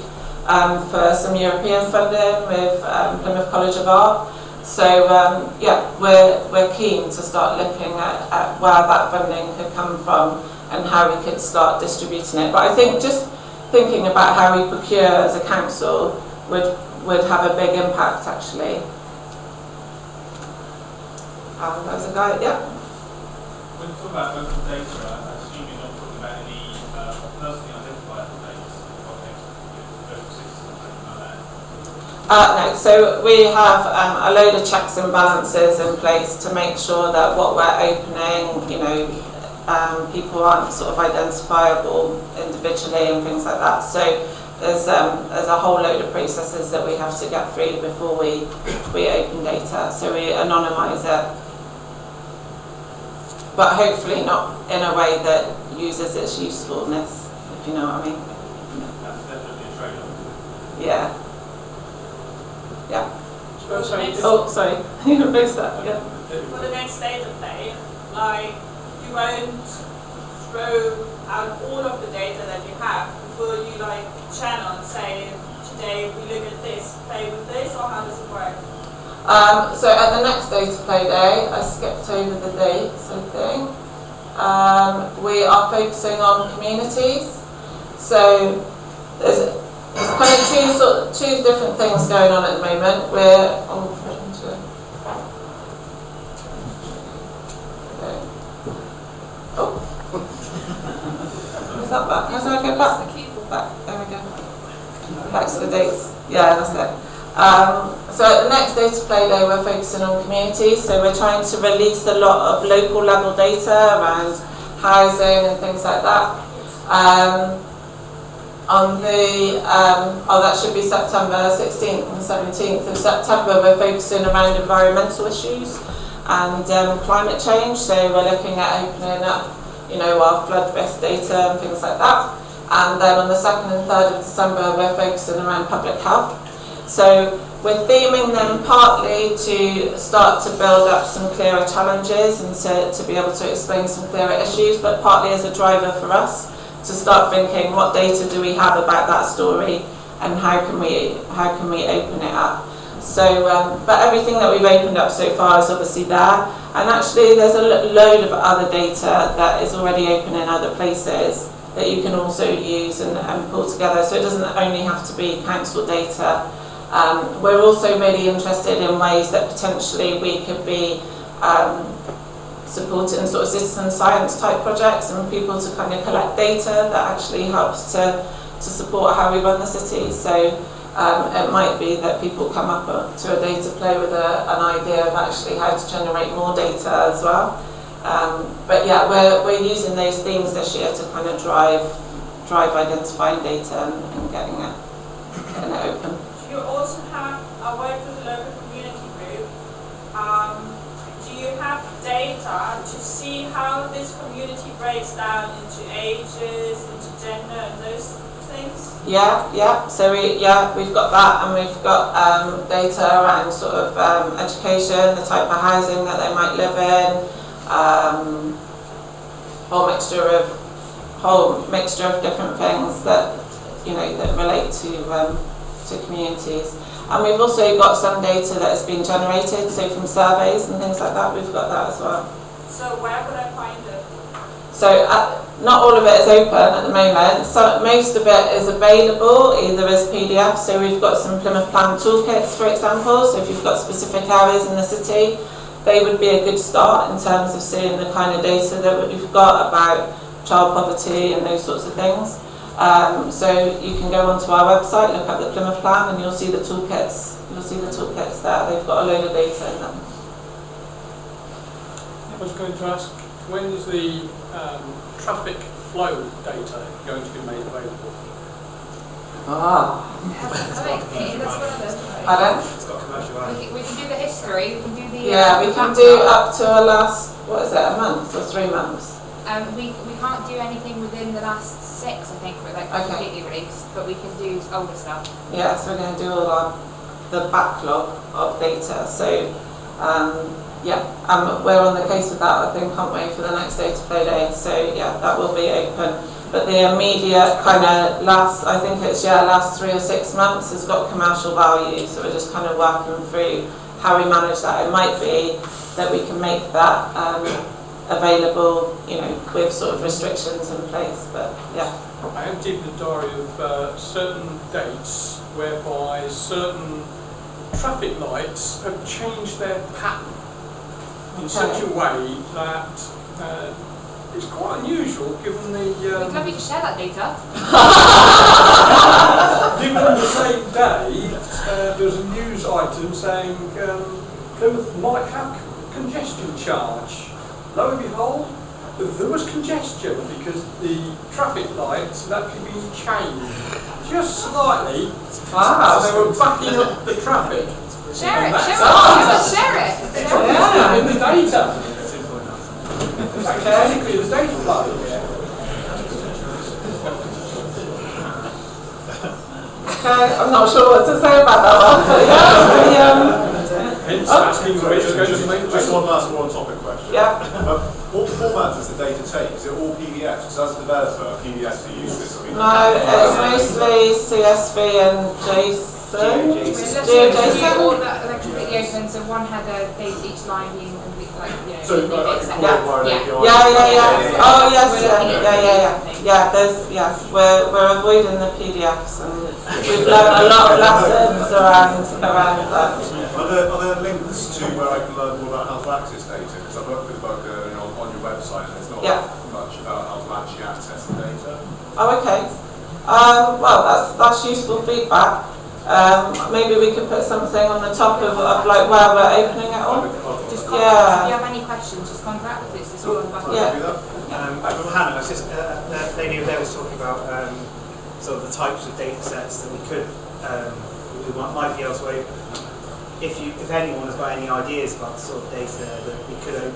for some European funding with Plymouth College of Art. So we're keen to start looking at where that funding could come from and how we could start distributing it. But I think just thinking about how we procure as a council would have a big impact actually. There's a guy, yeah. When you talk about open data, I assume you're not talking about any personally identifiable data, local systems or something like that. No, so we have a load of checks and balances in place to make sure that what we're opening, people aren't sort of identifiable individually and things like that. So there's a whole load of processes that we have to get through before we open data. So we anonymise it, but hopefully not in a way that uses its usefulness, if you know what I mean. That's definitely a trade-off. Yeah. Yeah. Oh, sorry. You can fix that. Yeah. For the next data play, like you won't throw out all of the data that you have before you channel and say, today we look at this, play with this, or how does it work? So at the next data play day, I skipped over the dates, I think. We are focusing on communities. So there's kind of two different things going on at the moment. We're on is that back? How do I go back? Back. There we go. Back to the dates. Yeah, that's it. So at the next data play day, we're focusing on communities. So we're trying to release a lot of local level data around housing and things like that. That should be September 16th and 17th of September. We're focusing around environmental issues and climate change. So we're looking at opening up, our flood risk data and things like that. And then on the 2nd and 3rd of December, we're focusing around public health. So we're theming them partly to start to build up some clearer challenges and to be able to explain some clearer issues, but partly as a driver for us to start thinking, what data do we have about that story and how can we open it up. So, but everything that we've opened up so far is obviously there, and actually there's a load of other data that is already open in other places that you can also use and pull together, so it doesn't only have to be council data. We're also really interested in ways that potentially we could be supporting sort of citizen science type projects and people to kind of collect data that actually helps to support how we run the city. So it might be that people come up to a data play with an idea of actually how to generate more data as well. But yeah, we're using those themes this year to kind of drive identifying data and getting it open. You also have worked with a local community group. Do you have data to see how this community breaks down into ages, into gender, and those things? Yeah. So we've got that, and we've got data around sort of education, the type of housing that they might live in, whole mixture of different things that that relate to communities. And we've also got some data that has been generated, so from surveys and things like that, we've got that as well. So where would I find it? So not all of it is open at the moment. So most of it is available either as PDF. So we've got some Plymouth Plan toolkits, for example. So if you've got specific areas in the city, they would be a good start in terms of seeing the kind of data that we've got about child poverty and those sorts of things. So you can go onto our website, look up the Plymouth Plan, and you'll see the toolkits. You'll see the toolkits there. They've got a load of data in them. I was going to ask, when is the traffic flow data going to be made available? Ah. That's one of them. Pardon? It's got commercial value. We can do the history, we can do the... Yeah, we can do up to our last, what is it, a month or 3 months? We can't do anything within the last 6, I think, we're like completely released, but we can do older stuff. Yeah, so we're going to do all the backlog of data. So, we're on the case with that, I think, aren't we, for the next data flow day. So, yeah, that will be open. But the immediate kind of last 3 or 6 months has got commercial value. So we're just kind of working through how we manage that. It might be that we can make that available, with sort of restrictions in place. But yeah. I have keeping a diary of certain dates whereby certain traffic lights have changed their pattern in such a way that it's quite unusual given the... We'd love you to share that data. Given on the same day, there was a news item saying Plymouth might have congestion charge. Lo and behold, there was congestion because the traffic lights had actually been changed just slightly. Wow. They were backing up the traffic. Share it. In the data. It's actually technically the data flow. Okay, I'm not sure what to say about that one, but Just one last topic question. Yeah. What formats does the data take? Is it all PDFs? Because as a developer, PDFs are useless. No, it's mostly CSV and JSON. GeoJSON. All that are completely open, so one header, each line being complete, So Oh yes, yeah. We're avoiding the PDFs, and we've learned a lot of lessons around that. Are there links to where I can learn more about how to access data? Because I've worked with on your website, and there's not much about how to actually access the data. Oh, okay. Well, that's useful feedback. Maybe we could put something on the top of like where we're opening it on. Just contact. If you have any questions, just contact us. It's all on the button. Hannah, I was just lady there was talking about sort of the types of data sets that we could we might be able to open. If anyone has got any ideas about the sort of data that we could open,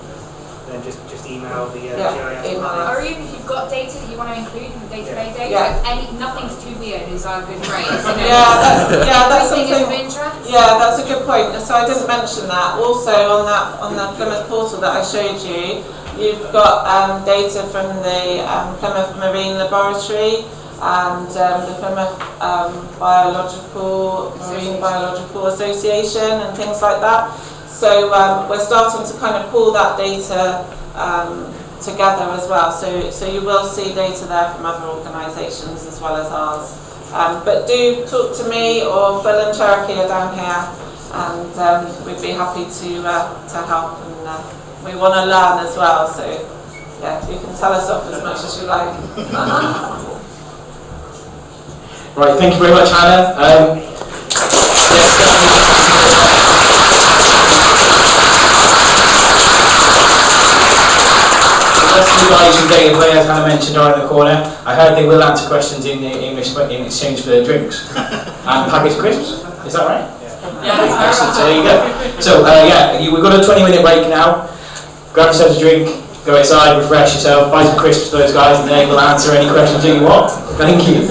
then just email the GIS. Or even if you've got data that you want to include in the day-to-day data, nothing's too weird is our good phrase. That's something. Of interest. Yeah, that's a good point. So I didn't mention that. Also on the Plymouth portal that I showed you, you've got data from the Plymouth Marine Laboratory and the Plymouth Marine Biological Association and things like that. So we're starting to kind of pull that data together as well. So you will see data there from other organisations as well as ours. But do talk to me or Phil and Cherokee are down here, and we'd be happy to help. And we want to learn as well. So yeah, you can tell us off as much as you like. Right, thank you very much, Hannah. The rest of the guys from Data Play, as Hannah mentioned, are in the corner. I heard they will answer questions in exchange for drinks and packets of crisps. Is that right? Yeah. Excellent. So there you go. So we've got a 20-minute break now. Grab yourself a drink, go outside, refresh yourself, buy some crisps for those guys, and they will answer any questions that you want. Thank you.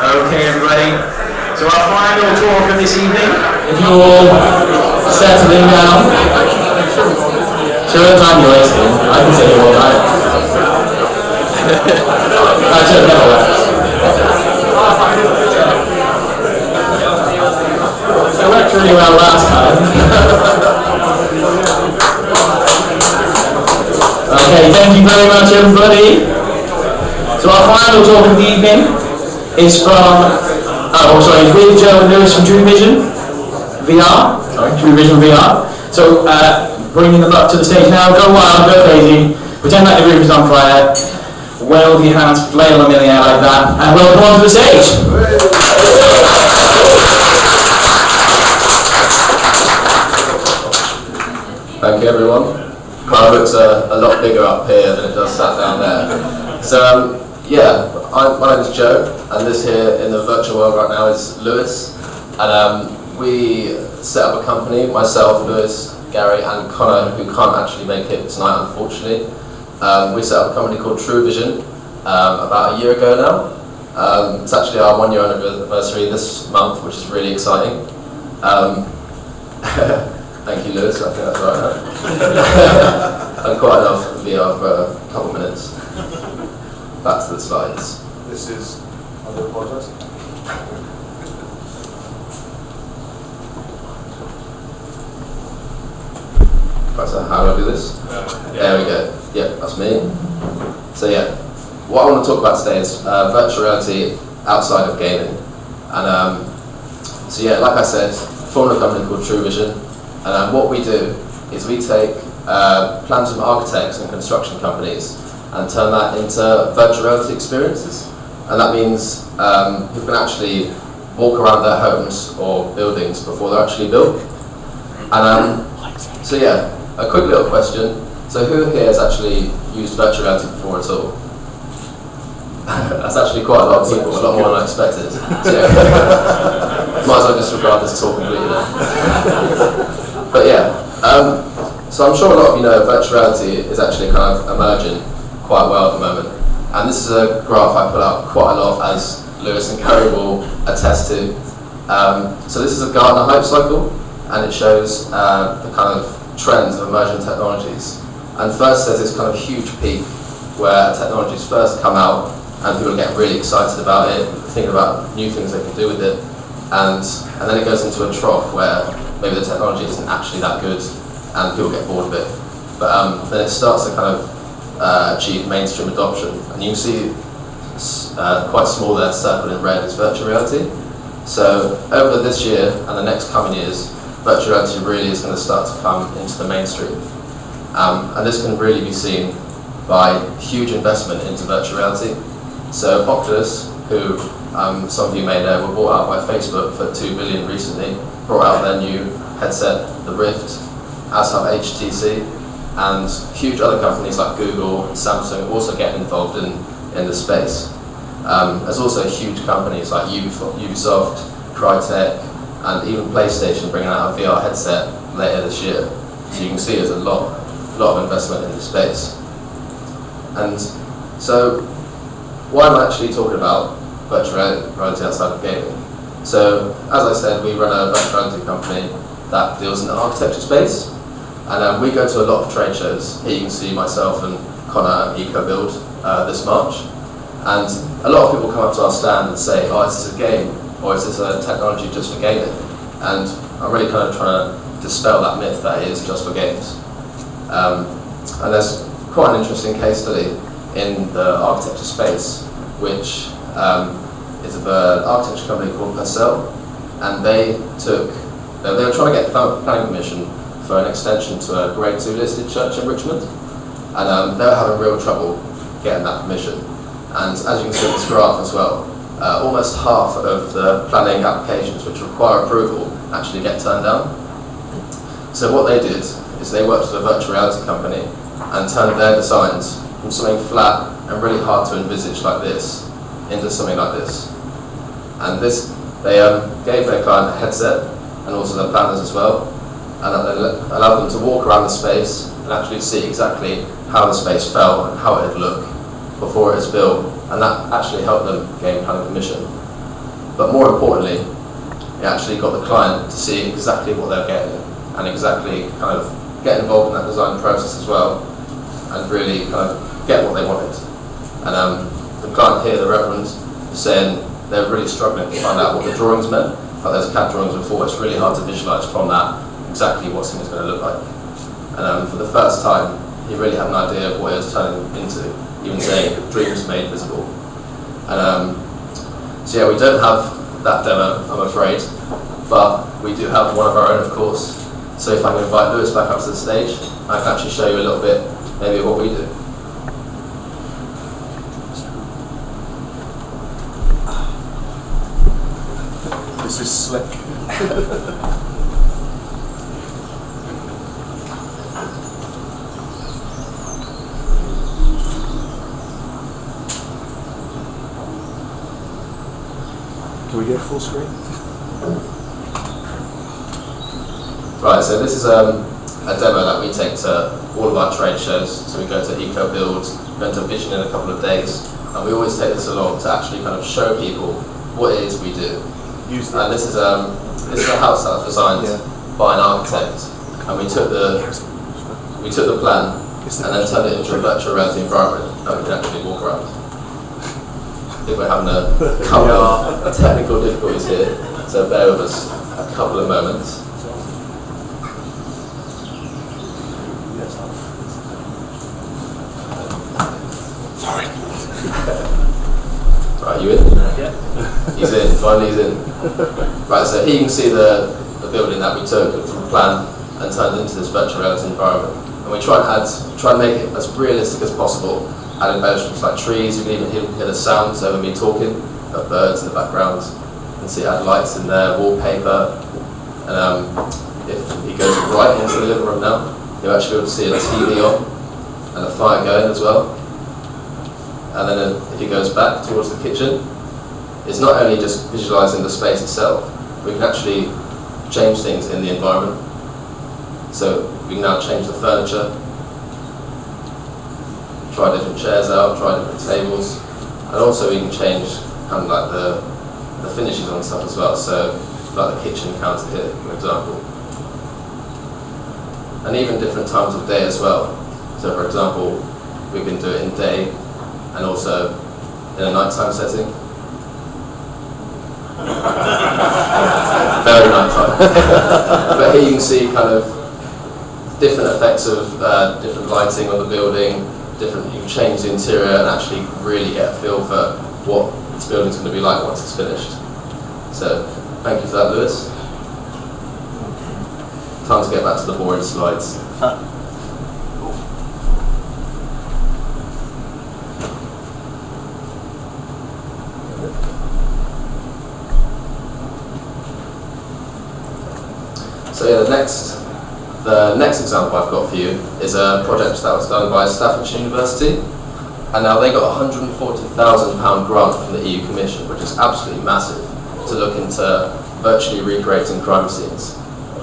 Okay, everybody. So our final talk of this evening, if you're all settling down. Sure, the time you're listening, I can say it all night. Actually, never works. It worked really well last time. Okay, thank you very much, everybody. So our final talk of the evening is from, it's with Taylor and Lewis from TruVision VR. TruVision VR. So bringing them up to the stage now, go wild, go crazy, pretend like the roof is on fire, wave your hands, flail them in the air like that, and welcome onto the stage. Thank you everyone. Kind of looks a lot bigger up here than it does sat down there. So yeah, my name is Joe, and this here in the virtual world right now is Lewis. And we set up a company, myself, Lewis, Gary and Connor, who can't actually make it tonight unfortunately. We set up a company called TruVision about a year ago now. It's actually our 1 year anniversary this month, which is really exciting. Thank you, Lewis, I think that's right. I'm quite enough VR for a couple minutes. Back to the slides. This is, I do apologise. Right, so how do I do this? There we go. Yeah, that's me. So yeah, what I want to talk about today is virtual reality outside of gaming. And so yeah, like I said, formed a company called TruVision. And what we do is we take plans from architects and construction companies and turn that into virtual reality experiences. And that means people can actually walk around their homes or buildings before they're actually built. And so yeah, a quick little question. So who here has actually used virtual reality before at all? That's actually quite a lot of people, a lot more than I expected. So yeah, might as well disregard this talk completely then. But yeah, so I'm sure a lot of you know virtual reality is actually kind of emerging quite well at the moment. And this is a graph I put up quite a lot, as Lewis and Gary will attest to. So this is a Gartner hype cycle, and it shows the kind of trends of emerging technologies. And first there's this kind of huge peak where technologies first come out and people get really excited about it, thinking about new things they can do with it. And then it goes into a trough where maybe the technology isn't actually that good and people get bored of it. But then it starts to kind of achieve mainstream adoption. And you can see quite small there, circled in red, is virtual reality. So over this year and the next coming years, virtual reality really is going to start to come into the mainstream. And this can really be seen by huge investment into virtual reality. So Oculus, who some of you may know, were bought out by Facebook for $2 billion recently, brought out their new headset, the Rift, as have HTC, and huge other companies like Google and Samsung also get involved in the space. There's also huge companies like Ubisoft, Crytek, and even PlayStation bringing out a VR headset later this year. So you can see there's a lot of investment in the space. And so why am I actually talking about virtual reality outside of gaming? So as I said, we run a virtual reality company that deals in the architecture space, and we go to a lot of trade shows. Here you can see myself and Connor at EcoBuild this March, and a lot of people come up to our stand and say, oh, is this a game, or is this a technology just for gaming? And I'm really kind of trying to dispel that myth that it is just for games. And there's quite an interesting case study in the architecture space, which is of an architecture company called Purcell, and they were trying to get planning permission for an extension to a Grade 2 listed church in Richmond, and they were having real trouble getting that permission. And as you can see in this graph as well, almost half of the planning applications which require approval actually get turned down. So what they did is they worked with a virtual reality company and turned their designs from something flat and really hard to envisage like this into something like this. And this, they gave their client a headset and also their planners as well, and that allowed them to walk around the space and actually see exactly how the space felt and how it would look before it was built, and that actually helped them gain planning permission. But more importantly, it actually got the client to see exactly what they're getting and exactly kind of get involved in that design process as well and really kind of get what they wanted. And the client here, the Reverend, was saying they're really struggling to find out what the drawings meant. Like there's CAD drawings before, it's really hard to visualise from that exactly what something's going to look like. And for the first time, he really had an idea of what it was turning into, even saying dreams made visible. And so yeah, we don't have that demo, I'm afraid, but we do have one of our own, of course. So if I can invite Lewis back up to the stage, I can actually show you a little bit maybe of what we do. This is slick. Can we get full screen? Right, so this is a demo that we take to all of our trade shows. So we go to EcoBuild, go to Vision in a couple of days, and we always take this along to actually kind of show people what it is we do. And this is a house that was designed by an architect, and we took the plan and then turned it into a virtual reality environment that we can actually walk around. I think we're having a couple of technical difficulties here, so bear with us a couple of moments. Sorry. Right, you in? Yeah. He's in, finally he's in. Right, so here you can see the building that we took from the plan and turned into this virtual reality environment. And we try and make it as realistic as possible. Add embellishments like trees, you can even hear the sounds over me talking, of birds in the background. You can see add lights in there, wallpaper. And if he goes right into the living room now, you'll actually be able to see a TV on and a fire going as well. And then if he goes back towards the kitchen, it's not only just visualizing the space itself, we can actually change things in the environment. So we can now change the furniture, try different chairs out, try different tables, and also we can change kind of like the finishes on stuff as well. So like the kitchen counter here, for example. And even different times of day as well. So for example, we can do it in day and also in a nighttime setting. Very nighttime. But here you can see kind of different effects of different lighting on the building, you can change the interior and actually really get a feel for what this building's going to be like once it's finished. So thank you for that, Lewis. Time to get back to the boring slides. So yeah, the next example I've got for you is a project that was done by Staffordshire University, and now they got a £140,000 grant from the EU Commission, which is absolutely massive, to look into virtually recreating crime scenes.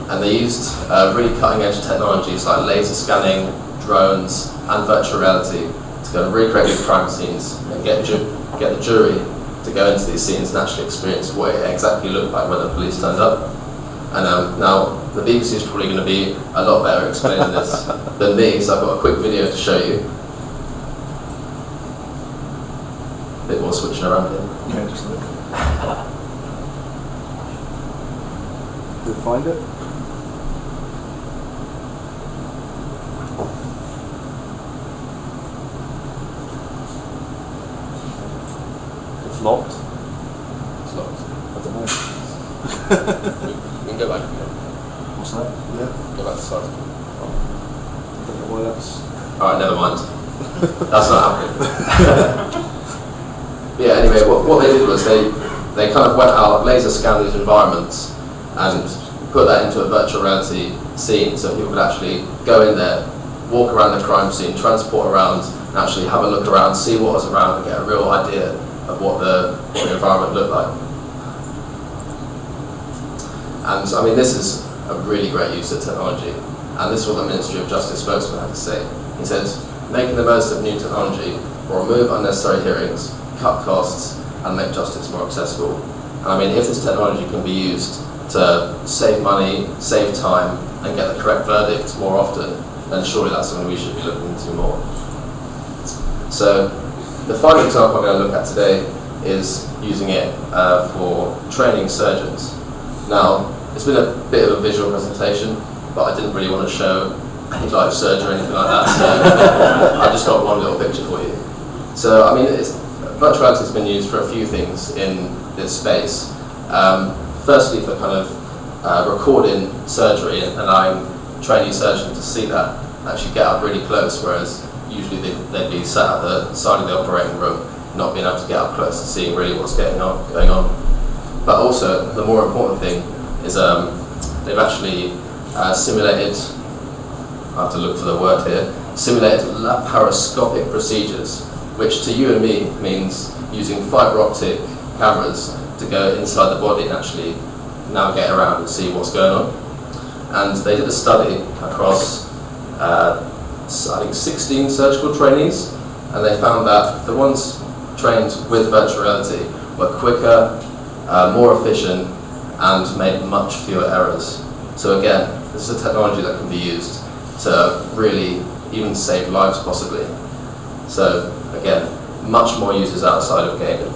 And they used really cutting-edge technologies like laser scanning, drones, and virtual reality to go and recreate these crime scenes and get the jury to go into these scenes and actually experience what it exactly looked like when the police turned up. And now the BBC is probably going to be a lot better explaining this than me, so I've got a quick video to show you. A bit more switching around here. Yeah, just a bit. Did you find it? It's locked. It's locked. I don't know. We can go back again. What's that? Yeah. Go back to the side. I don't know why that's... Alright, never mind. That's not happening. Yeah, anyway, what they did was they kind of went out, laser scanned these environments and put that into a virtual reality scene so people could actually go in there, walk around the crime scene, transport around, and actually have a look around, see what was around and get a real idea of what the environment looked like. And I mean, this is a really great use of technology, and this is what the Ministry of Justice spokesman had to say. He said, making the most of new technology will remove unnecessary hearings, cut costs, and make justice more accessible. And I mean, if this technology can be used to save money, save time, and get the correct verdict more often, then surely that's something we should be looking into more. So, the final example I'm going to look at today is using it for training surgeons. Now, it's been a bit of a visual presentation, but I didn't really want to show any live surgery or anything like that, so I just got one little picture for you. So, I mean, virtual reality has been used for a few things in this space. Firstly, for kind of recording surgery and allowing trainee surgeons to see that, actually get up really close, whereas usually they'd be sat at the side of the operating room, not being able to get up close and seeing really what's going on. But also, the more important thing is they've actually simulated, I have to look for the word here, simulated laparoscopic procedures, which to you and me means using fibre optic cameras to go inside the body and actually navigate around and see what's going on. And they did a study across, I think 16 surgical trainees, and they found that the ones trained with virtual reality were quicker, more efficient, and made much fewer errors. So again, this is a technology that can be used to really even save lives possibly. So again, much more uses outside of gaming.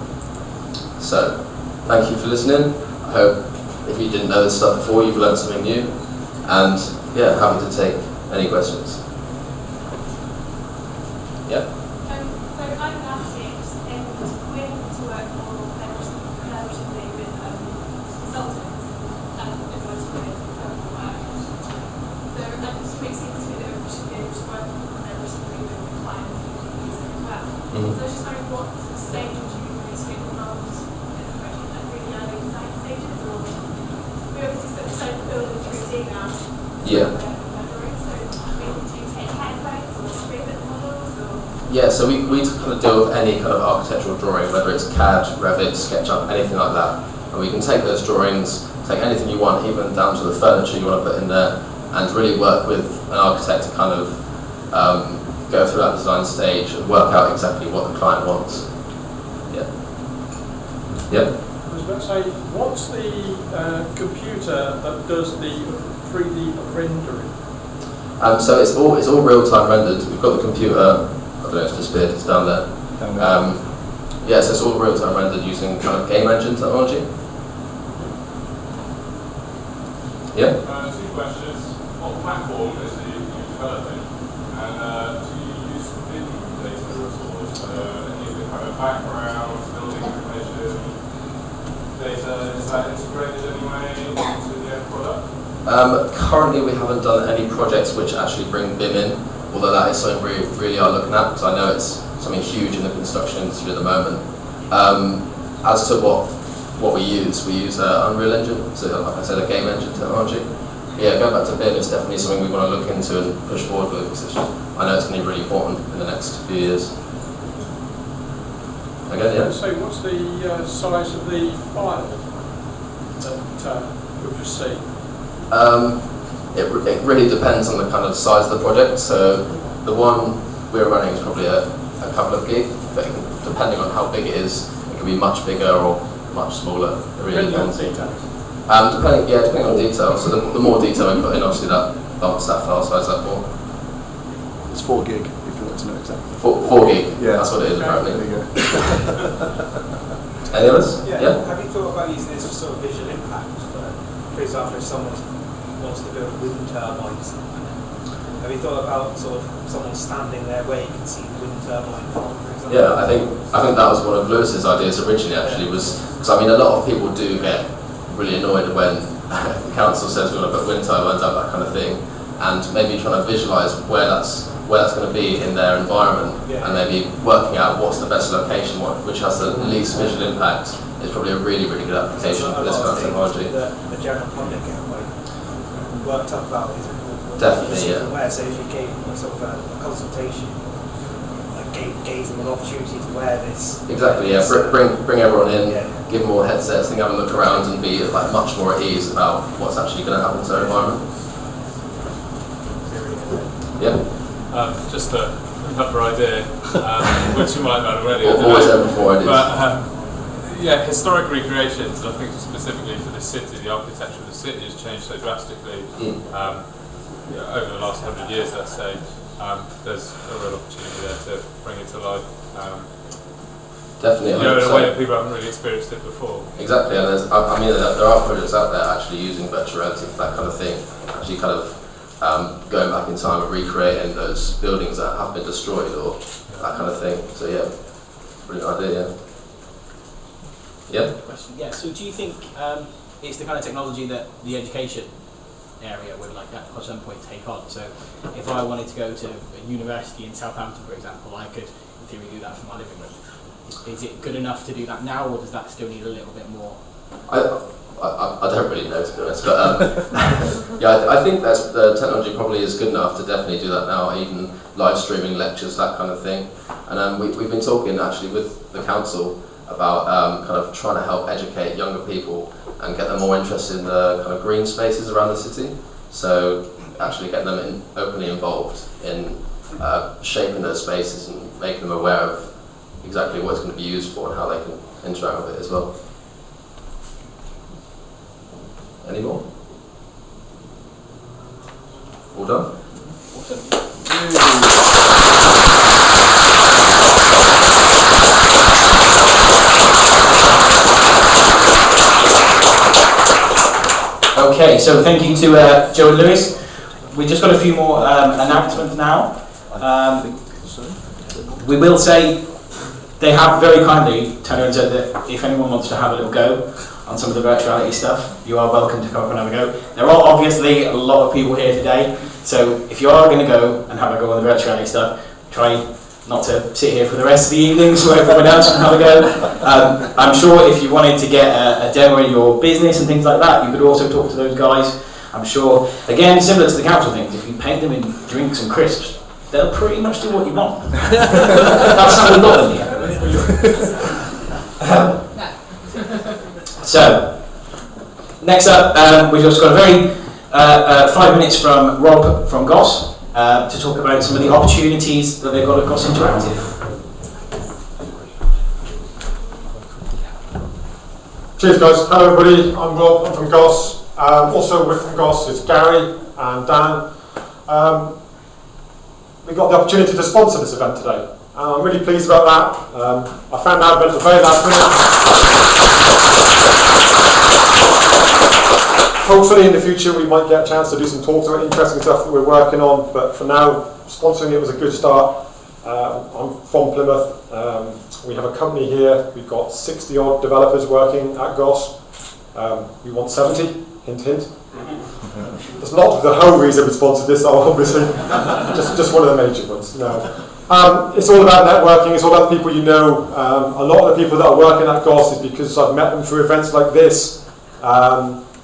So thank you for listening. I hope if you didn't know this stuff before, you've learned something new. And yeah, happy to take any questions. Yeah? So I'm an architect and we're able to work more collaboratively with consultants and advice with work. So it just makes sense to me that we should be able to work collaboratively with clients as well. So I was just wondering what sort of stage would you be to get involved in the project, like really early design stages, or we obviously sort of started building 3D now. Yeah. Yeah, so we kind of deal with any kind of architectural drawing, whether it's CAD, Revit, SketchUp, anything like that. And we can take those drawings, take anything you want, even down to the furniture you want to put in there, and really work with an architect to kind of go through that design stage and work out exactly what the client wants. Yeah. Yeah? I was about to say, what's the computer that does the 3D rendering? So it's all real-time rendered. We've got the computer. I don't know if it's disappeared, it's down there. Yeah, so it's all real-time rendered using kind of game engine technology. Yeah? Two questions. What platform is it you're developing? And do you use BIM data at all? Any of the kind of background, building information data, is that integrated anyway into the end product? Currently we haven't done any projects which actually bring BIM in, although that is something we really are looking at, because I know it's something huge in the construction industry at the moment. As to what we use Unreal Engine, so like I said, a game engine technology. Yeah, going back to BIM is definitely something we want to look into and push forward with, because I know it's going to be really important in the next few years. Again, yeah? So what's the size of the file that you'll just see? It really depends on the kind of size of the project. So the one we're running is probably a couple of gig, but depending on how big it is, it can be much bigger or much smaller. It really depends. Depending on detail. So the more detail we put in, obviously that bumps that file size up more. It's 4 gig, if you want to know exactly. 4 gig, yeah. That's what it is apparently. There you go. Any others? Yeah. Have you thought about using this for sort of visual impact? For example, if someone wants to build wind turbines, have you thought about sort of someone standing there where you can see the wind turbine farm, for example? Yeah, I think that was one of Lewis's ideas originally. Actually, was because I mean a lot of people do get really annoyed when the council says we want to put wind turbines out, that kind of thing, and maybe trying to visualise where that's going to be in their environment, and maybe working out what's the best location, which has the least visual impact, is probably a really, really good application for this kind of technology. The general public worked up about is definitely, yeah. Where, so if you gave them sort of a consultation, like gave them an opportunity to wear this. Exactly, yeah. Bring everyone in, give them all headsets, and have a look around and be like much more at ease about what's actually going to happen to their environment. Yeah. Just another idea, which you might not already. Always have before ideas. But yeah, historic recreations, and I think specifically for the city, the architecture of the city has changed so drastically over the last 100 years, let's say. There's a real opportunity there to bring it to life. Definitely. In a way that people haven't really experienced it before. Exactly, and there are projects out there actually using virtual reality for that kind of thing, actually kind of going back in time and recreating those buildings that have been destroyed or that kind of thing. So yeah, brilliant idea. Yeah. Question. Yeah. So do you think it's the kind of technology that the education area would like at some point take on. So if I wanted to go to a university in Southampton, for example, I could in theory do that from my living room. Is it good enough to do that now, or does that still need a little bit more? I don't really know, to be honest, but yeah, I think that's, the technology probably is good enough to definitely do that now, even live streaming lectures, that kind of thing. And we've been talking actually with the council about kind of trying to help educate younger people and get them more interested in the kind of green spaces around the city. So actually get them openly involved in shaping those spaces and making them aware of exactly what it's going to be used for and how they can interact with it as well. Any more? All done? Okay, so thank you to Joe and Lewis. We've just got a few more announcements now. We will say they have very kindly turned around and said that if anyone wants to have a little go on some of the virtuality stuff, you are welcome to come up and have a go. There are obviously a lot of people here today, so if you are going to go and have a go on the virtuality stuff, try not to sit here for the rest of the evening so everyone else can have a go. I'm sure if you wanted to get a demo in your business and things like that, you could also talk to those guys. I'm sure, again, similar to the council things, if you paint them in drinks and crisps, they'll pretty much do what you want. That's how we got them here. So, next up, we've just got a very 5 minutes from Rob from GOSS to talk about some of the opportunities that they've got at GOSS Interactive. Cheers guys, hello everybody, I'm Rob, I'm from GOSS. Also with from GOSS is Gary and Dan. We got the opportunity to sponsor this event today. I'm really pleased about that. I found out about it at the very last minute. Hopefully in the future we might get a chance to do some talks about interesting stuff that we're working on, but for now, sponsoring it was a good start. I'm from Plymouth. We have a company here. We've got 60 odd developers working at GOSS. We want 70, hint hint. That's not the whole reason we sponsored this, obviously. just one of the major ones. No. It's all about networking, it's all about the people you know. A lot of the people that are working at GOSS is because I've met them through events like this.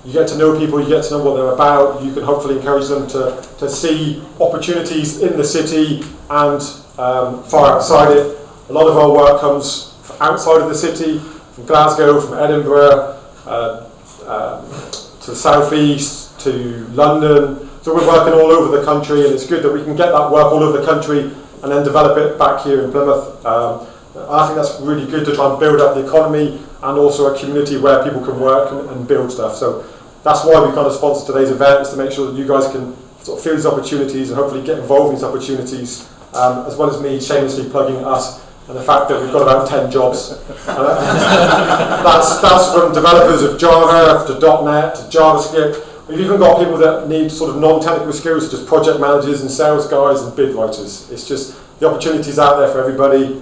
You get to know people, you get to know what they're about, you can hopefully encourage them to see opportunities in the city and far outside it. A lot of our work comes outside of the city, from Glasgow, from Edinburgh, to the southeast, to London. So we're working all over the country, and it's good that we can get that work all over the country and then develop it back here in Plymouth. I think that's really good to try and build up the economy and also a community where people can work and build stuff. So that's why we kind of sponsored today's event, is to make sure that you guys can sort of feel these opportunities and hopefully get involved in these opportunities, as well as me shamelessly plugging us and the fact that we've got about 10 jobs. That's from developers of Java to .NET to JavaScript. We've even got people that need sort of non-technical skills, such as project managers and sales guys and bid writers. It's just the opportunities out there for everybody.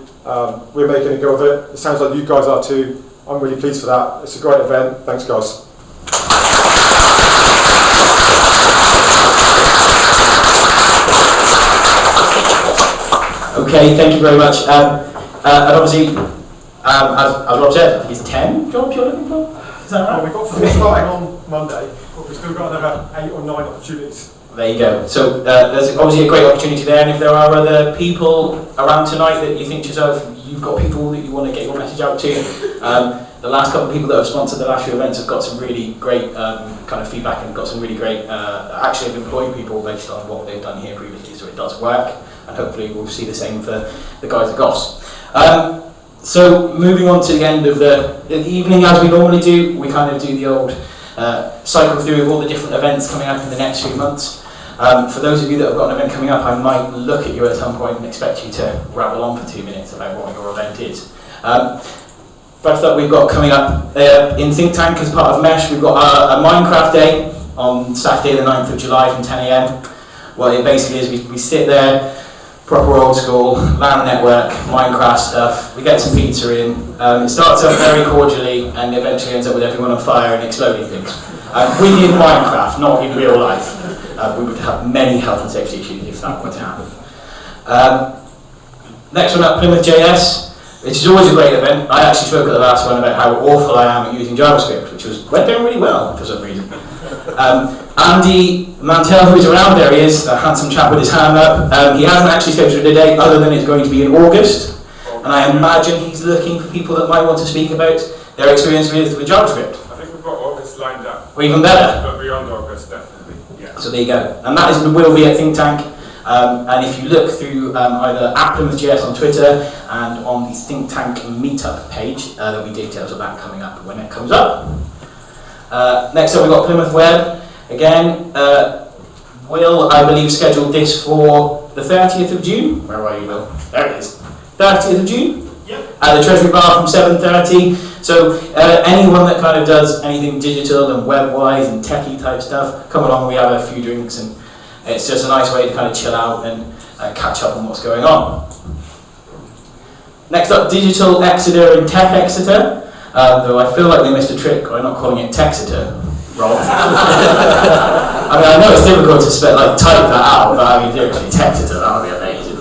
We're making a go of it. It sounds like you guys are too. I'm really pleased for that. It's a great event. Thanks, guys. Okay, thank you very much. And obviously, as Rob said, I think it's 10 jobs you're looking for? Is that right? We've got 4 starting on Monday, but we've still got another 8 or 9 opportunities. There you go. So there's obviously a great opportunity there, and if there are other people around tonight that you think to yourself, you've got people that you want to get your message out to, the last couple of people that have sponsored the last few events have got some really great kind of feedback and got some really great, actually have employed people based on what they've done here previously, so it does work, and hopefully we'll see the same for the guys at GOSS. So moving on to the end of the evening, as we normally do, we kind of do the old cycle through of all the different events coming up in the next few months. For those of you that have got an event coming up, I might look at you at some point and expect you to rattle on for 2 minutes about what your event is. First up, we've got coming up in Think Tank as part of MESH, we've got a Minecraft day on Saturday the 9th of July from 10 AM. What it basically is, we sit there proper old school, LAN network, Minecraft stuff. We get some pizza in. It starts up very cordially and eventually ends up with everyone on fire and exploding things. We did Minecraft, not in real life. We would have many health and safety issues if that were to happen. Next one up, Plymouth JS, which is always a great event. I actually spoke at the last one about how awful I am at using JavaScript, which went down really well for some reason. Andy Mantell, who is around, there he is, a handsome chap with his hand up. He hasn't actually scheduled a date other than it's going to be in August. And I imagine he's looking for people that might want to speak about their experience with JavaScript. I think we've got August lined up. Or even better. But beyond August, definitely. Yeah. So there you go. And that will be at Think Tank. And if you look through either at Plymouth.js on Twitter and on the Think Tank Meetup page, there'll be details of that coming up when it comes up. Next up we've got Plymouth Web. Again, Will, I believe, scheduled this for the 30th of June. Where are you, Will? There it is. 30th of June? Yep. At the Treasury Bar from 7:30. So anyone that kind of does anything digital and web-wise and techie type stuff, come along, we have a few drinks and it's just a nice way to kind of chill out and catch up on what's going on. Next up, Digital Exeter and Tech Exeter. Though I feel like they missed a trick by not calling it Texeter, Rob. I mean, I know it's difficult to type that out, but I mean, seriously, Texeter, that would be amazing.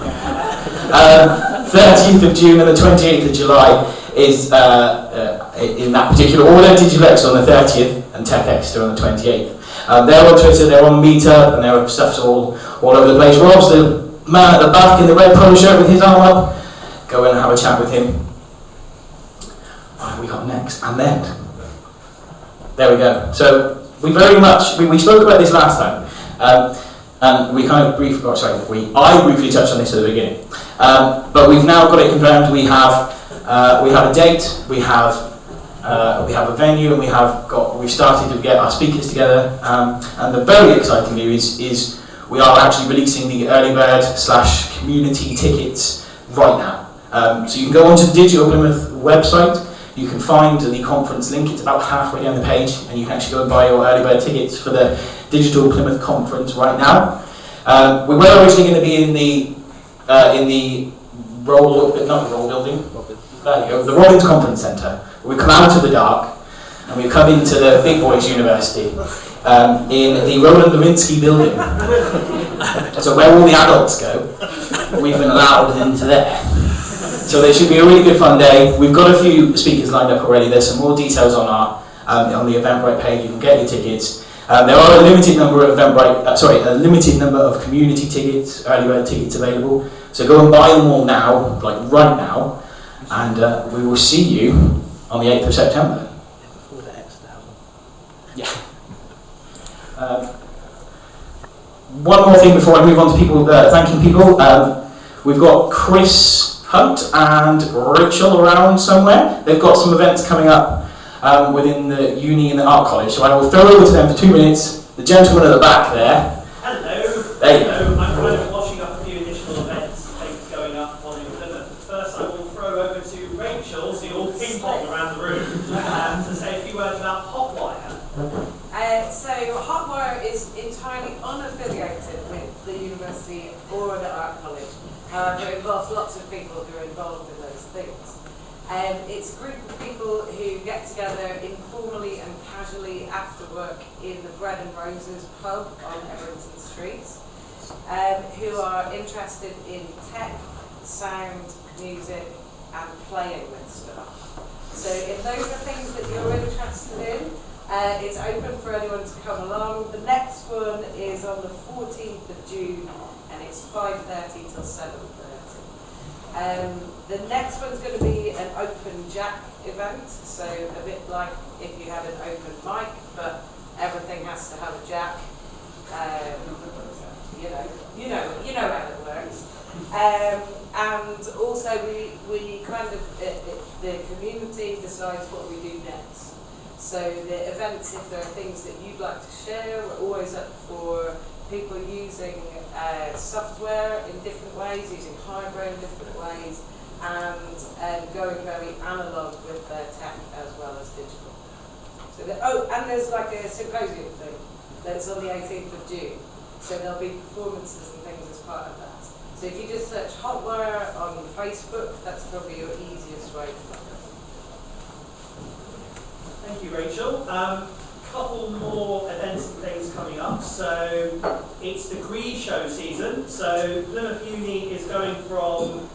13th of June and the 28th of July is, in that particular order, Digital Exeter on the 30th and Tech Exeter on the 28th. They're on Twitter, they're on Meetup, and their stuff's all over the place. Rob's the man at the back in the red polo shirt with his arm up. Go and have a chat with him. What have we got next? And then. There we go. So we very much, we spoke about this last time. And we kind of I briefly touched on this at the beginning. But we've now got it confirmed. We have a date, we have a venue, and we've started to get our speakers together. And the very exciting news is we are actually releasing the early bird / community tickets right now. So you can go onto the Digital Plymouth website, you can find the conference link, it's about halfway down the page, and you can actually go and buy your early bird tickets for the Digital Plymouth conference right now. We were originally going to be in the the Rollins Conference Centre. We come out of the dark and we come into the Big Boys University in the Roland Lewinsky building. So where all the adults go, we've been allowed into there. So there should be a really good fun day. We've got a few speakers lined up already. There's some more details on our on the Eventbrite page. You can get your tickets. There are a limited number of a limited number of community tickets, early bird tickets available. So go and buy them all now, like right now, and we will see you on the 8th of September. Yeah. One more thing before I move on to people thanking people. We've got Chris Hunt and Rachel around somewhere. They've got some events coming up within the uni and the art college, so I will throw over to them for 2 minutes. The gentleman at the back there. Hello. There you go. I'm kind of washing up a few additional events, things going up on in Plymouth. First, I will throw over to Rachel, so you'll ping pong around the room, to say a few words about Hotwire. So Hotwire is entirely unaffiliated with the university or the art college. However, it involves lots of people who are involved in those things. It's a group of people who get together informally and casually after work in the Bread and Roses pub on Everington Street, who are interested in tech, sound, music, and playing with stuff. So if those are things that you're interested in, it's open for anyone to come along. The next one is on the 14th of June, and it's 5:30 till 7:30. The next one's going to be an open jack event, so a bit like if you had an open mic, but everything has to have a jack. You know how it works. And also we kind of the community decides what we do next. So the events, if there are things that you'd like to share, we're always up for people using software in different ways, using hardware in different ways, and going very analog with their tech as well as digital. So and there's like a symposium thing that's on the 18th of June. So there'll be performances and things as part of that. So So if you just search Hotwire on Facebook, that's probably your easiest way to find us. Thank you, Rachel. Couple more events and things coming up. So it's the Gree Show season. So Plymouth Uni is going from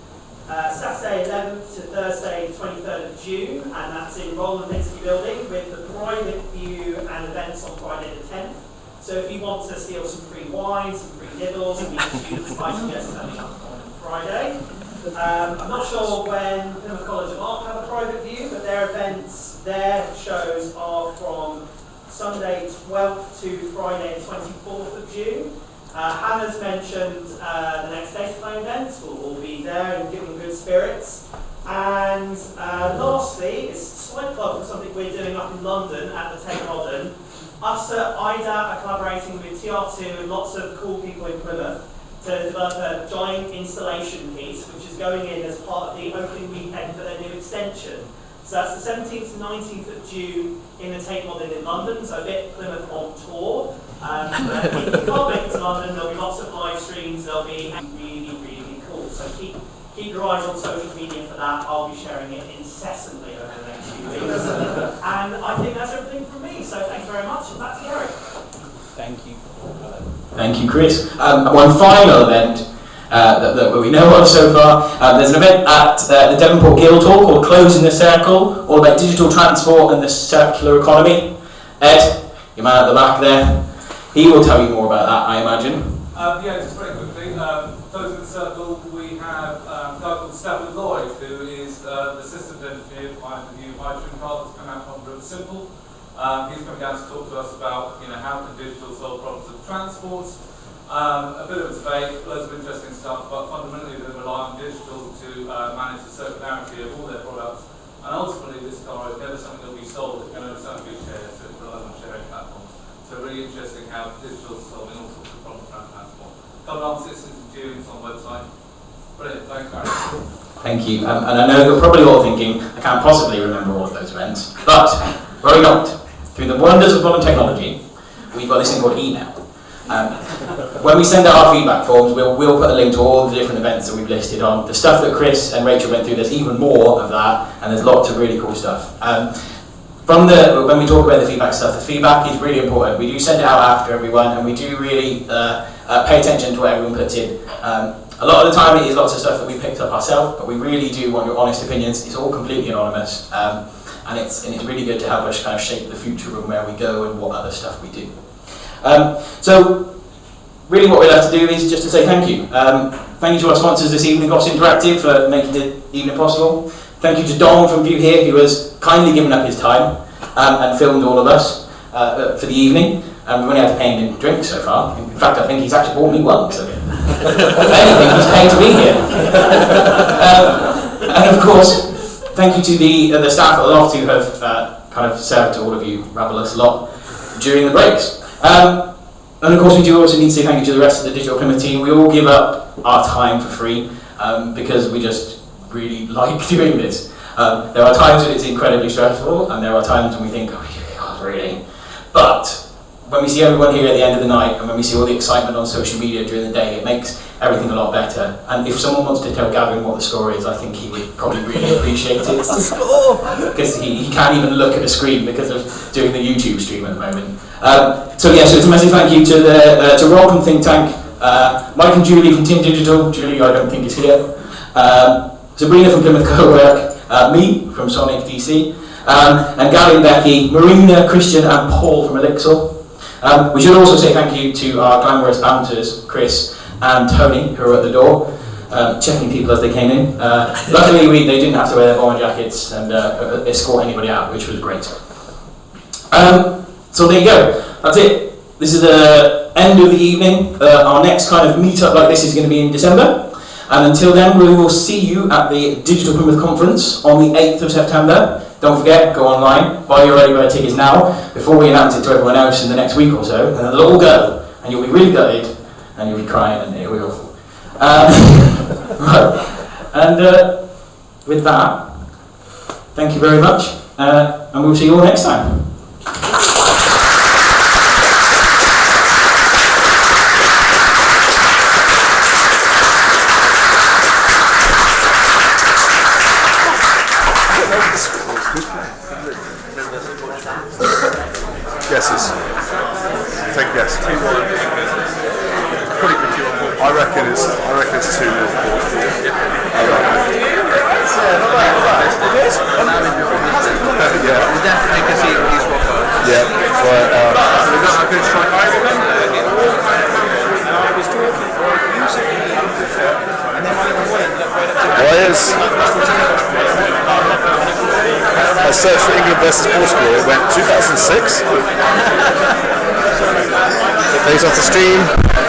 Saturday 11th to Thursday 23rd of June, and that's in Roland Dixie Building with the private view and events on Friday the 10th. So if you want to steal some free wine, some free nibbles, and meet students, I suggest coming up on Friday. I'm not sure when Plymouth College of Art have a private view, but their events, their shows are from Sunday 12th to Friday 24th of June. Hannah's mentioned the next Data Plan events will all be there and giving good spirits. And lastly, it's a slight plug for something we're doing up in London at the Tate Modern. Us at IDA are collaborating with TR2 and lots of cool people in Plymouth to develop a giant installation piece, which is going in as part of the opening weekend for their new extension. So that's the 17th to 19th of June in the Tate Modern in London, so a bit Plymouth on tour. If you can't make it to London, there'll be lots of live streams, they'll be really, really cool. So keep your eyes on social media for that. I'll be sharing it incessantly over the next few weeks. And I think that's everything from me, so thank you very much, and back to Gary. Thank you. Thank you, Chris. One final event that we know of so far. There's an event at the Devonport Guildhall called Closing the Circle, all about digital transport and the circular economy. Ed, your man at the back there, he will tell you more about that, I imagine. Yeah, just very quickly, Closing the Circle, we have a guy called Stephen Lloyd, who is the systems engineer behind the new hydrogen car that's come out from Real Simple. He's coming down to talk to us about how can digital solve problems of transport. A bit of a debate, loads of interesting stuff, but fundamentally they rely on digital to manage the circularity of all their products. And ultimately this car is never something that we sold, it's going to be something we share, so it relies on sharing platforms. So really interesting how digital is solving all sorts of problems around transport. Come on, citizens in June, it's on the website. Brilliant, thanks Gary. Thank you. And I know you're probably all thinking, I can't possibly remember all of those events, but worry not. Through the wonders of modern technology, we've got this thing called email. When we send out our feedback forms, we'll put a link to all the different events that we've listed on. The stuff that Chris and Rachel went through, there's even more of that, and there's lots of really cool stuff. When we talk about the feedback stuff, the feedback is really important. We do send it out after everyone, and we do really pay attention to what everyone puts in. A lot of the time it is lots of stuff that we picked up ourselves, but we really do want your honest opinions. It's all completely anonymous, and it's really good to help us kind of shape the future of where we go and what other stuff we do. So really what we'd like to do is just to say thank you. Thank you to our sponsors this evening, GOSS Interactive, for making the evening possible. Thank you to Dom from View Here, who has kindly given up his time and filmed all of us for the evening. We've only had to pay him in drinks so far. In fact, I think he's actually bought me one. So if anything, he's paying to be here. And of course, thank you to the staff at the loft who have kind of served to all of you rabulous lot during the breaks. And of course we do also need to say thank you to the rest of the Digital Plymouth team. We all give up our time for free because we just really like doing this. There are times when it's incredibly stressful, and there are times when we think, oh God, really? But when we see everyone here at the end of the night, and when we see all the excitement on social media during the day, it makes everything a lot better. And if someone wants to tell Gavin what the score is, I think he would probably really appreciate it. Because he can't even look at the screen because of doing the YouTube stream at the moment. So it's a massive thank you to Rob from Think Tank, Mike and Julie from Team Digital. Julie, I don't think is here. Sabrina from Plymouth Co-work, me from Sonic DC, and Gary and Becky, Marina, Christian and Paul from Elixir. We should also say thank you to our glamorous bouncers, Chris and Tony, who are at the door, checking people as they came in. Luckily they didn't have to wear their bomber jackets and escort anybody out, which was great. So there you go, that's it. This is the end of the evening. Our next kind of meetup like this is going to be in December. And until then, we will see you at the Digital Plymouth Conference on the 8th of September. Don't forget, go online, buy your early bird tickets now, before we announce it to everyone else in the next week or so, and then they'll all go, and you'll be really gutted, and you'll be crying, and it'll be awful. Right. And with that, thank you very much, and we'll see you all next time. was a search for England versus Portugal. It went 2006. It plays off the stream.